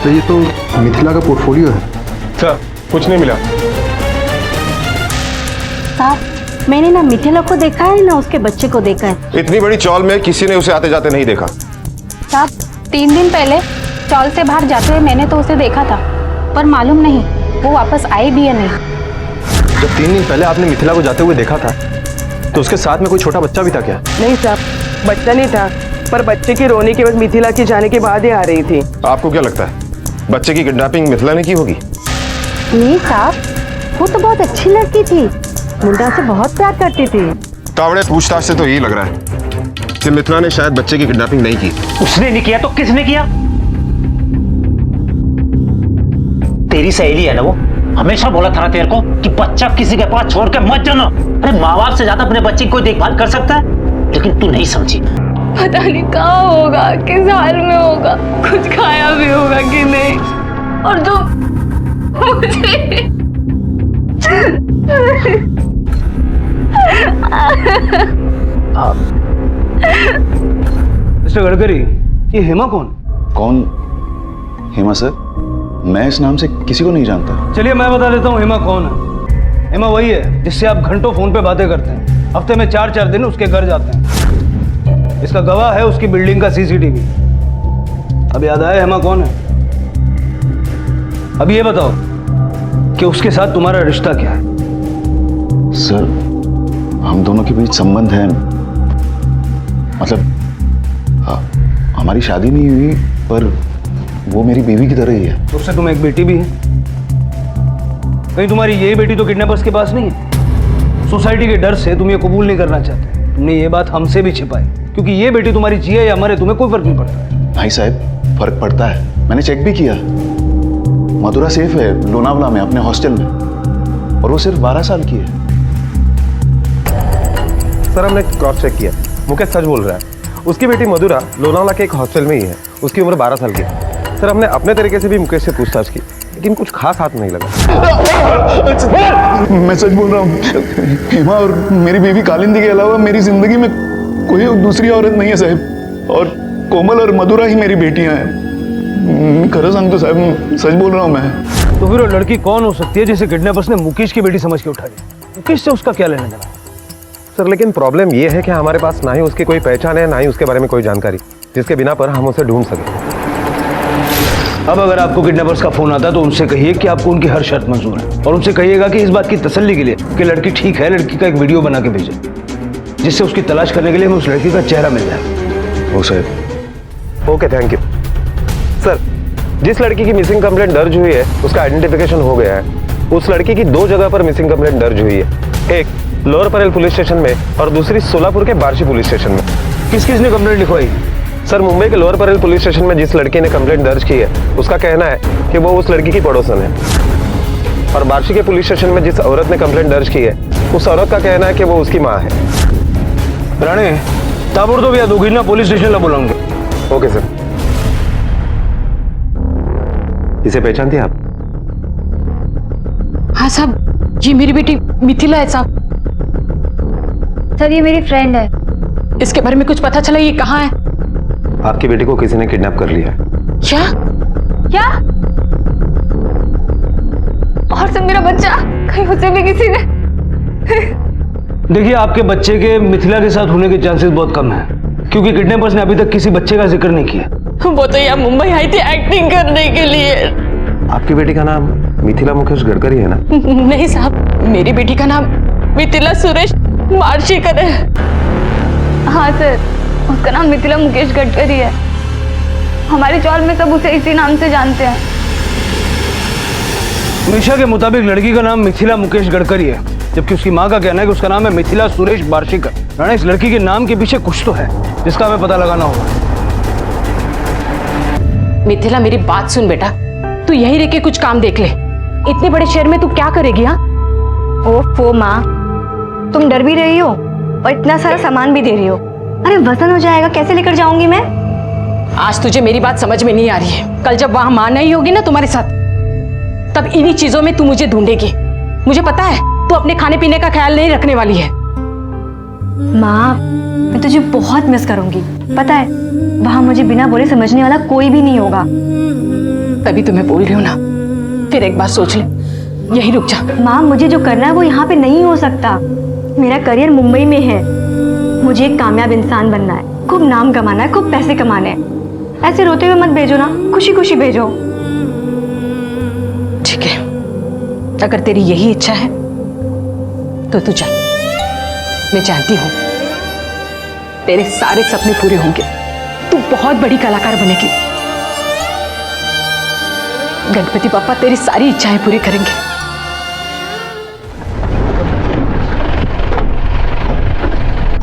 ये तो मिथिला का पोर्टफोलियो है। सर, कुछ नहीं मिला। साहब, मैंने ना मिथिला को देखा है ना उसके बच्चे को देखा है। इतनी बड़ी चौल में किसी ने उसे आते जाते नहीं देखा। साहब, 3 दिन पहले चौल से बाहर जाते हुए मैंने तो उसे देखा था, पर मालूम नहीं वो वापस आई भी या नहीं। जब 3 दिन पहले आपने मिथिला को जाते हुए देखा था तो उसके साथ में कोई छोटा बच्चा भी था क्या? नहीं साहब, बच्चा नहीं था, पर बच्चे की रोने के बाद मिथिला के जाने के बाद ही आ रही थी। आपको क्या लगता है बच्चे की किडनैपिंग मिथिला ने की होगी? नहीं साहब, वो तो बहुत अच्छी लड़की थी, मुंडा से बहुत प्यार करती थी। तावड़े, पूछताछ से तो यही लग रहा है कि मिथिला ने शायद बच्चे की किडनैपिंग नहीं की। उसने नहीं किया तो किसने किया? तेरी सहेली है ना वो, हमेशा बोला था ना तेरे को कि बच्चा किसी के पास छोड़ के मत जाना। अरे माँ बाप से ज्यादा अपने बच्चे की कोई देखभाल कर सकता है, लेकिन तू नहीं समझी। पता नहीं कहाँ होगा, किस हाल में होगा, कुछ खाया भी होगा कि नहीं। और तुम मुझे मिस्टर गडकरी, ये हेमा कौन? कौन हेमा सर? मैं इस नाम से किसी को नहीं जानता। चलिए मैं बता देता हूँ हेमा कौन है। हेमा वही है जिससे आप घंटों फोन पे बातें करते हैं, हफ्ते में 4-4 दिन उसके घर जाते हैं। इसका गवाह है उसकी बिल्डिंग का सीसीटीवी। अब याद आया हेमा कौन है? अब ये बताओ कि उसके साथ तुम्हारा रिश्ता क्या है? सर, हम दोनों के बीच संबंध है, मतलब हमारी शादी नहीं हुई, पर वो मेरी बीवी की तरह ही है। उससे तुम्हें एक बेटी भी है। कहीं तुम्हारी यही बेटी तो किडनैपर्स के पास नहीं है? सोसाइटी के डर से तुम ये कबूल नहीं करना चाहते। तुमने ये बात हमसे भी छिपाई, क्योंकि ये बेटी तुम्हारी जिए या मरे तुम्हें कोई फर्क नहीं पड़ता। भाई साहब, फर्क पड़ता है। मैंने चेक भी किया, मधुरा सेफ है लोनावला में अपने हॉस्टल में, और वो सिर्फ 12 साल की है। सर, हमने क्रॉस चेक किया, मुकेश सच बोल रहा है। उसकी बेटी मधुरा लोनावला के एक हॉस्टल में ही है, उसकी उम्र 12 साल की है। सर, हमने अपने तरीके से भी मुकेश से पूछताछ की, लेकिन कुछ खास हाथ नहीं लगा। मैं सच बोल रहा हूँ, हेमा और मेरी बेबी कालिंदी के अलावा मेरी जिंदगी में कोई दूसरी औरत नहीं है साहब, और कोमल और मधुरा ही मेरी बेटियां हैं। खरा सांगतो साहब, सच बोल रहा हूँ मैं। तो फिर वो लड़की कौन हो सकती है जिसे किडनैपर्स ने मुकेश की बेटी समझ के उठा ली? मुकेश से उसका क्या लेना देना? सर, लेकिन प्रॉब्लम ये है कि हमारे पास ना ही उसकी कोई पहचान है, ना ही उसके बारे में कोई जानकारी, जिसके बिना पर हम उसे ढूंढ सकें। अब अगर आपको किडनैपर्स का फोन आता है तो उनसे कहिए कि आपको उनकी हर शर्त मंजूर है, और उनसे कहिएगा कि इस बात की तसल्ली के लिए कि लड़की ठीक है, लड़की का एक वीडियो बना के भेजें, जिससे उसकी तलाश करने के लिए हमें उस लड़की का चेहरा मिल जाए। ओ साहब। Okay, thank you. सर, जिस लड़की की मिसिंग कंप्लेंट दर्ज हुई है उसका आइडेंटिफिकेशन हो गया है। उस लड़की की 2 जगह पर मिसिंग कंप्लेंट दर्ज हुई है, एक लोअर परेल पुलिस स्टेशन में और दूसरी सोलापुर के बार्शी पुलिस स्टेशन में। किस किस ने कंप्लेंट लिखवाई? सर, मुंबई के लोअर परेल पुलिस स्टेशन में जिस लड़की ने कंप्लेंट दर्ज की है उसका कहना है कि वो उस लड़की की पड़ोसन है, और बार्शी के पुलिस स्टेशन में जिस औरत ने कंप्लेंट दर्ज की है उस औरत का कहना है कि वो उसकी माँ है। राणे, ताबड़तोब या दोघींना पुलिस स्टेशनला बोलावूंगे। Okay sir. इसे पहचानती हैं आप? हाँ साहब, ये मेरी बेटी मिथिला है साहब। सर, ये मेरी फ्रेंड है। इसके बारे में कुछ पता चला? ये कहाँ है? आपकी बेटी को किसी ने किडनैप कर लिया है। क्या क्या? और सब मेरा बच्चा, कहीं उसे भी किसी ने देखिए, आपके बच्चे के मिथिला के साथ होने के चांसेस बहुत कम हैं, क्योंकि किडनैपर्स ने अभी तक किसी बच्चे का जिक्र नहीं किया। वो तो यहाँ मुंबई आई थी एक्टिंग करने के लिए। आपकी बेटी का नाम मिथिला मुकेश गडकरी है ना? नहीं साहब, मेरी बेटी का नाम मिथिला सुरेश मार्शिकर है। हाँ सर, उसका नाम मिथिला मुकेश गडकरी है। हमारे चौल में सब उसे इसी नाम से जानते हैं। निशा के मुताबिक लड़की का नाम मिथिला मुकेश गडकरी है, जबकि उसकी माँ का कहना है कि उसका नाम है मिथिला सुरेश बार्शिकर। राणा, इस लड़की के नाम के पीछे कुछ तो है जिसका हमें पता लगाना होगा। मिथिला, मेरी बात सुन बेटा, तू यहीं रह के कुछ काम देख ले। इतने बड़े शहर में तू क्या करेगी? हाँ ओफो माँ, तुम डर भी रही हो और इतना सारा सामान भी दे रही हो। अरे वजन हो जाएगा, कैसे लेकर जाऊंगी मैं? आज तुझे मेरी बात समझ में नहीं आ रही है। कल जब वहां मां नहीं होगी ना तुम्हारे साथ, तब इन्हीं चीजों में तू मुझे ढूंढेगी। मुझे पता है तू अपने खाने पीने का ख्याल नहीं रखने वाली है। माँ, मैं तुझे बहुत मिस करूंगी। पता है, वहां मुझे बिना बोले समझने वाला कोई भी नहीं होगा। तभी तुम्हें बोल रही हूँ ना, फिर एक बार सोच ले, यही रुक जा। माँ, मुझे जो करना है वो यहाँ पे नहीं हो सकता। मेरा करियर मुंबई में है। मुझे एक कामयाब इंसान बनना है, खूब नाम कमाना है, खूब पैसे कमाने हैं। ऐसे रोते हुए मत भेजो ना, खुशी खुशी भेजो। ठीक है, अगर तेरी यही इच्छा है तो तू जा। मैं जानती हूं तेरे सारे सपने पूरे होंगे। तू बहुत बड़ी कलाकार बनेगी। गणपति पापा तेरी सारी इच्छाएं पूरी करेंगे।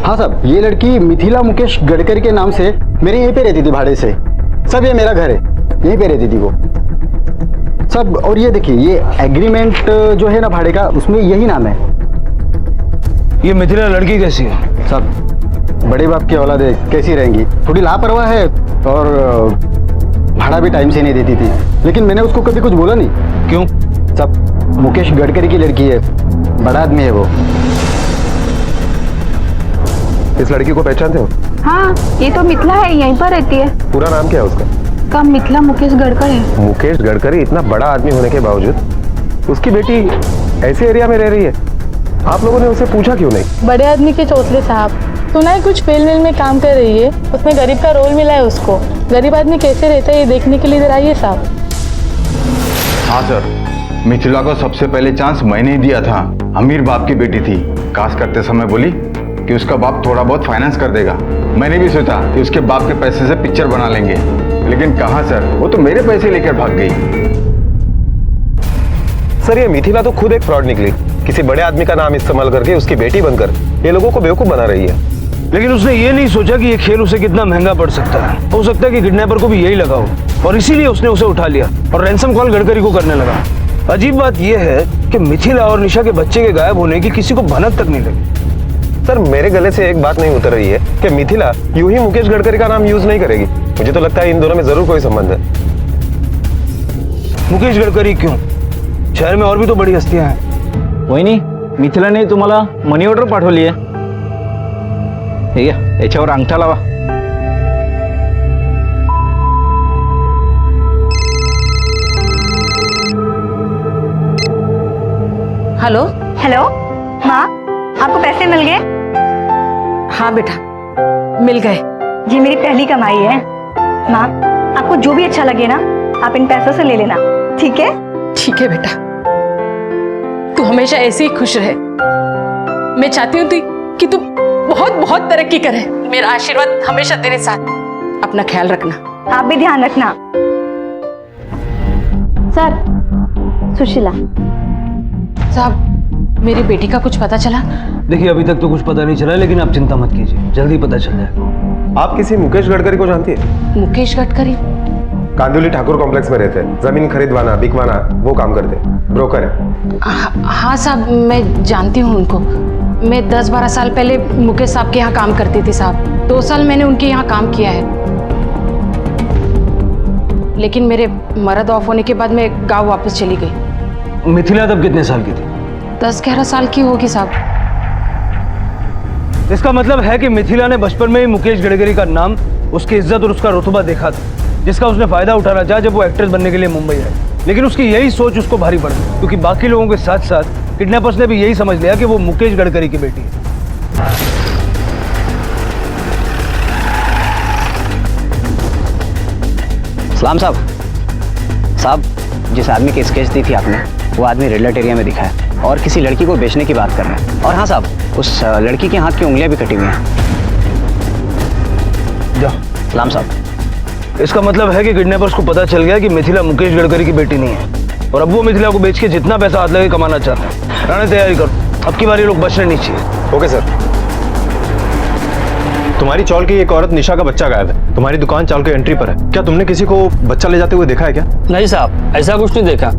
हाँ साहब, ये लड़की मिथिला मुकेश गडकरी के नाम से मेरे यहीं पे रहती थी भाड़े से। सब ये मेरा घर है, यहीं पे रहती थी वो सब। और ये देखिए, ये एग्रीमेंट जो है ना भाड़े का, उसमें यही नाम है। ये मिथिला लड़की कैसी है? सब बड़े बाप की औलाद है, कैसी रहेंगी? थोड़ी लापरवाह है और भाड़ा भी टाइम से नहीं देती थी, लेकिन मैंने उसको कभी कुछ बोला नहीं। क्यों? सब मुकेश गडकरी की लड़की है, बड़ा आदमी है वो। इस लड़की को पहचानते हो? हाँ, ये तो मिथिला है, यहीं पर रहती है। पूरा नाम क्या है उसका? का मिथिला मुकेश गडकरी है। मुकेश गडकरी इतना बड़ा आदमी होने के बावजूद उसकी बेटी ऐसे एरिया में रह रही है। आप लोगों ने उसे पूछा क्यों नहीं? बड़े आदमी के चौथले साहब, सुना है कुछ फिल्म में काम कर रही है, उसमें गरीब का रोल मिला है उसको। गरीब आदमी कैसे रहता है ये देखने के लिए इधर आइए साहब। हाँ सर, मिथिला को सबसे पहले चांस मैंने ही दिया था। अमीर बाप की बेटी थी, कास्ट करते समय बोली कि उसका बाप थोड़ा बहुत फाइनेंस कर देगा। मैंने भी सोचा कि उसके बाप के पैसे से पिक्चर बना लेंगे, लेकिन कहाँ सर, वो तो मेरे पैसे लेकर भाग गई। सर, ये मिथिला तो खुद एक फ्रॉड निकली। किसी बड़े आदमी का नाम इस्तेमाल करके उसकी बेटी बनकर ये लोगों को बेवकूफ बना रही है। लेकिन उसने ये नहीं सोचा कि ये खेल उसे कितना महंगा पड़ सकता है। हो सकता है कि किडनैपर को भी यही लगा हो और इसीलिए उसने उसे उठा लिया और रैंसम कॉल गडकरी को करने लगा। अजीब बात यह है कि मिथिला और निशा के बच्चे के गायब होने की किसी को भनक तक नहीं लगी। सर, मेरे गले से एक बात नहीं उतर रही है कि मिथिला यूं ही मुकेश गडकरी का नाम यूज नहीं करेगी। मुझे तो लगता है इन दोनों में जरूर कोई संबंध है। मुकेश गडकरी क्यों? शहर में और भी तो बड़ी हस्तियां हैं। वहिनी, मिथिलाने तुम्हाला मनी ऑर्डर पाठवली आहे। हे घ्या, याच्यावर अंगठा लावा। हेलो हेलो माँ, आपको पैसे मिल गए? हाँ बेटा, मिल गए। ये मेरी पहली कमाई है। माँ, आपको जो भी अच्छा लगे ना, आप इन पैसों से ले लेना, ठीक है? ठीक है बेटा, तू हमेशा ऐसे ही खुश रहे। मैं चाहती हूँ कि तू बहुत बहुत तरक्की करे। मेरा आशीर्वाद हमेशा तेरे साथ। अपना ख्याल रखना। आप भी ध्यान रखना। सर, सुशीला साहब, मेरी बेटी का कुछ पता चला? देखिए, अभी तक तो कुछ पता नहीं चला, लेकिन आप चिंता मत कीजिए, जल्दी पता चल जाएगा। आप किसी मुकेश गडकरी को जानती है? मुकेश गडकरी? कांदिवली ठाकुर कॉम्प्लेक्स में रहते हैं। जमीन खरीदवाना बिकवाना वो काम करते हैं, ब्रोकर है। हाँ साहब, मैं जानती हूँ उनको। मैं 10-12 साल पहले मुकेश साहब के यहाँ काम करती थी साहब। 2 साल मैंने उनके यहाँ काम किया है, लेकिन मेरे मर्द ऑफ होने के बाद मैं गाँव वापस चली गई। मिथिला तब कितने साल की थी? 10-11 साल की होगी साहब। इसका मतलब है कि मिथिला ने बचपन में ही मुकेश गडकरी का नाम, उसकी इज्जत और उसका रुतबा देखा था, जिसका उसने फायदा उठाना चाहा जब वो एक्ट्रेस बनने के लिए मुंबई आई। लेकिन उसकी यही सोच उसको भारी पड़ गई, क्योंकि बाकी लोगों के साथ साथ किडनैपर्स ने भी यही समझ लिया कि वो मुकेश गडकरी की बेटी है। सलाम साहब, जिस आदमी की स्केच दी थी आपने, वो आदमी रेड लाइट एरिया में दिखा है और किसी लड़की को बेचने की बात कर रहे हैं। और हाँ साहब, उस लड़की के हाथ की उंगलियां भी कटी हुई हैं। सलाम साहब। इसका मतलब है कि किडनैपर्स को पता चल गया कि मिथिला मुकेश गडकरी की बेटी नहीं है और अब वो मिथिला को बेच के जितना पैसा हाथ लगे कमाना चाहते हैं। राणे तैयारी करो, अब की बारी लोग बचने नहीं चाहिए। Okay sir. तुम्हारी चौल की एक औरत निशा का बच्चा गायब है। तुम्हारी दुकान चौल के एंट्री पर है। क्या तुमने किसी को बच्चा ले जाते हुए देखा है क्या? नहीं साहब, ऐसा कुछ नहीं देखा,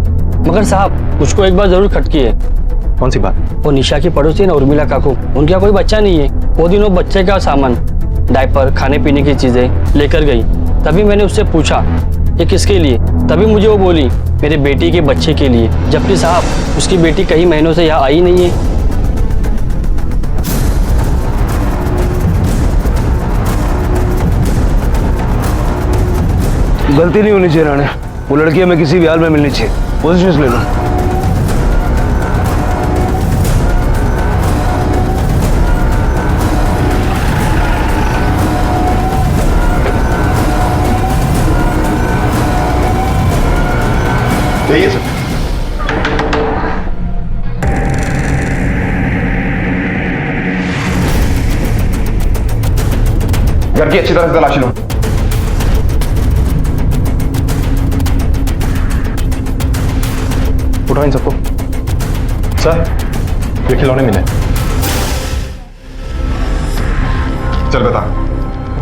मगर साहब उसको एक बार जरूर खटकी है। कौन सी बात? वो निशा की पड़ोसी है ना, उर्मिला काकू, उनका कोई बच्चा नहीं है। वो दिन वो बच्चे का सामान, डायपर, खाने पीने की चीजें लेकर गई। तभी मैंने उससे पूछा ये किसके लिए, तभी मुझे वो बोली मेरे बेटी के बच्चे के लिए, जबकि साहब उसकी बेटी कई महीनों से यहाँ आई नहीं है। गलती नहीं होनी चाहिए राणे, वो लड़की हमें किसी भी हाल में मिलनी चाहिए। पोजीशंस ले लो। चाहिए सर। घर की अच्छी तरह से तलाशी लो। उठाओ इन सबको। सर, ये खिलौने मिले। चल बता,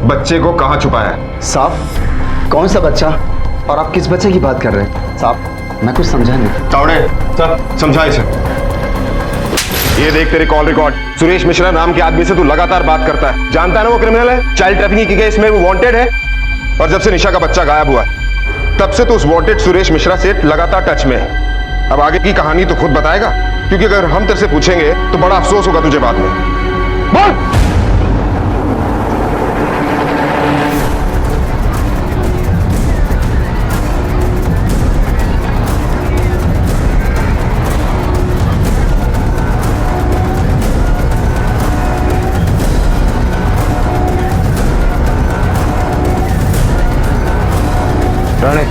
बच्चे को कहां छुपाया है? साहब, कौन सा बच्चा और आप किस बच्चे की बात कर रहे हैं? साहब, मैं कुछ समझा नहीं। चावड़े, चल समझा इसे। ये देख तेरे कॉल रिकॉर्ड। सुरेश मिश्रा नाम के आदमी से तू लगातार बात करता है। जानता है ना वो क्रिमिनल है, चाइल्ड ट्रैफिकिंग के केस में वो वांटेड है। और जब से निशा का बच्चा गायब हुआ है, तब से तो उस वांटेड सुरेश मिश्रा से लगातार टच में है। अब आगे की कहानी तो खुद बताएगा, क्योंकि अगर हम तेरे से पूछेंगे तो बड़ा अफसोस होगा तुझे बाद में। बोल। राणे,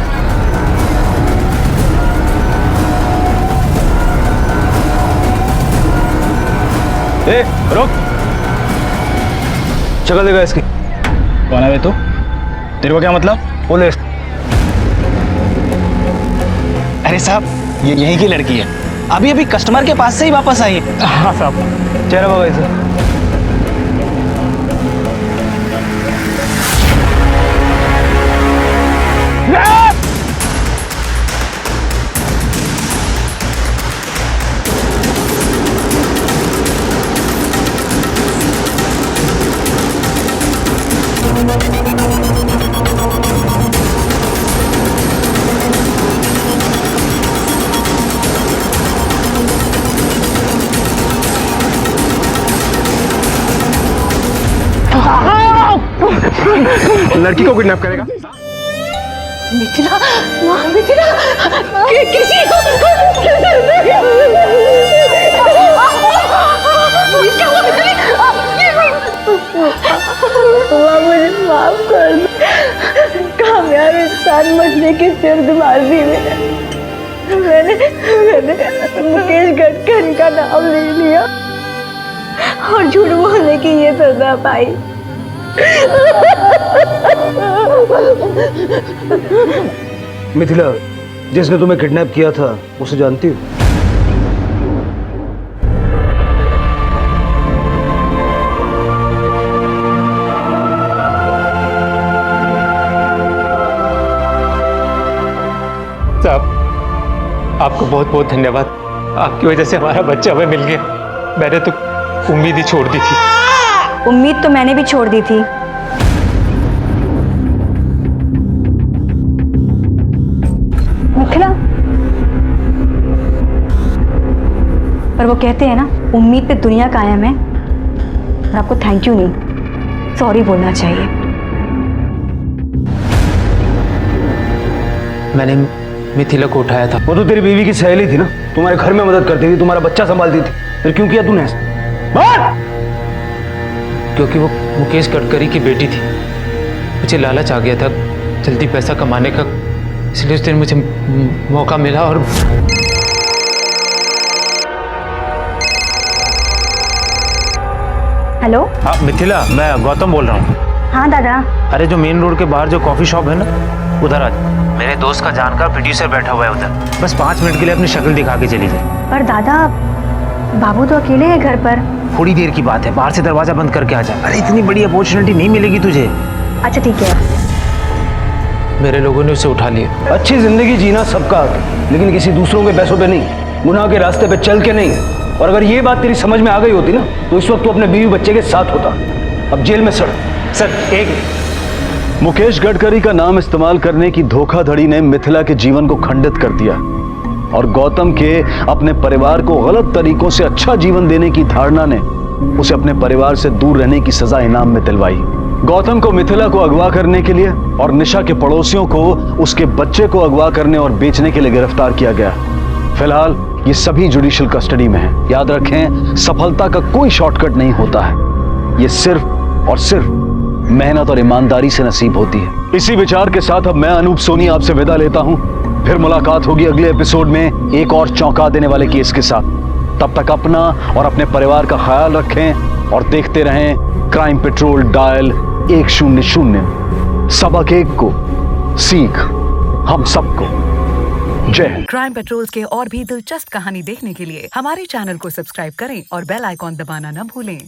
ए, रुक। शक्ल देगा इसकी। कौन है तू? तेरे को क्या मतलब? पुलिस। अरे साहब, ये यहीं की लड़की है, अभी अभी कस्टमर के पास से ही वापस आई है। हाँ साहब। चेहरा बाबा इसे। लड़की को किडनैप करेगा? मिथिला, मिथिला, किसी को मुझे माफ कर दो। कामयाब इंसान मछली की सिर मार दी मैंने मुकेश गडकरी का नाम ले लिया और झूठ बोलने की ये सजा पाई। मिथिला, जिसने तुम्हें किडनैप किया था उसे जानती हो? साहब, आपको बहुत बहुत धन्यवाद। आपकी वजह से हमारा बच्चा हमें मिल गया। मैंने तो उम्मीद ही छोड़ दी थी। उम्मीद तो मैंने भी छोड़ दी थी। मिथिला, पर वो कहते हैं ना, उम्मीद पे दुनिया कायम है। और आपको थैंक यू नहीं, सॉरी बोलना चाहिए। मैंने मिथिला को उठाया था। वो तो तेरी बीवी की सहेली थी ना, तुम्हारे घर में मदद करती थी, तुम्हारा बच्चा संभालती थी, फिर क्यों किया तूने ऐसा? क्योंकि वो मुकेश गडकरी की बेटी थी। मुझे लालच आ गया था जल्दी पैसा कमाने का, इसलिए उस दिन मुझे मौका मिला और हेलो। हाँ मिथिला, मैं गौतम बोल रहा हूँ। हाँ दादा। अरे जो मेन रोड के बाहर जो कॉफी शॉप है ना, उधर आ जा। मेरे दोस्त का जानकार प्रोड्यूसर बैठा हुआ है उधर, बस 5 मिनट के लिए अपनी शक्ल दिखा के चली जाए। पर दादा, बाबू तो अकेले है घर पर। थोड़ी देर की बात है, बाहर से दरवाजा बंद करके आ जा। अरे इतनी बड़ी अपॉर्चुनिटी नहीं मिलेगी तुझे। अच्छा ठीक है। मेरे लोगों ने उसे उठा लिया। अच्छी जिंदगी जीना सबका हक है, लेकिन किसी दूसरों के पैसों पे नहीं, गुनाह के रास्ते पे चल के नहीं। और अगर ये बात तेरी समझ में आ गई होती ना, तो इस वक्त तू अपने बीवी बच्चे के साथ होता। अब जेल में सड़। सर एक मुकेश गडकरी का नाम इस्तेमाल करने की धोखाधड़ी ने मिथिला के जीवन को खंडित कर दिया और गौतम के अपने परिवार को गलत तरीकों से अच्छा जीवन देने की धारणा ने उसे अपने परिवार से दूर रहने की सजा इनाम में दिलवाई। गौतम को मिथिला को अगवा करने के लिए और निशा के पड़ोसियों को उसके बच्चे को अगवा करने और बेचने के लिए गिरफ्तार किया गया। फिलहाल ये सभी जुडिशियल कस्टडी में है। याद रखें, सफलता का कोई शॉर्टकट नहीं होता है, ये सिर्फ और सिर्फ मेहनत और ईमानदारी से नसीब होती है। इसी विचार के साथ अब मैं अनूप सोनी आपसे विदा लेता हूं। फिर मुलाकात होगी अगले एपिसोड में एक और चौंका देने वाले केस के साथ। तब तक अपना और अपने परिवार का ख्याल रखें और देखते रहें क्राइम पेट्रोल डायल 100। सबक एक को, सीख हम सबको। जय हिंद। क्राइम पेट्रोल के और भी दिलचस्प कहानी देखने के लिए हमारे चैनल को सब्सक्राइब करें और बेल आइकॉन दबाना न भूलें।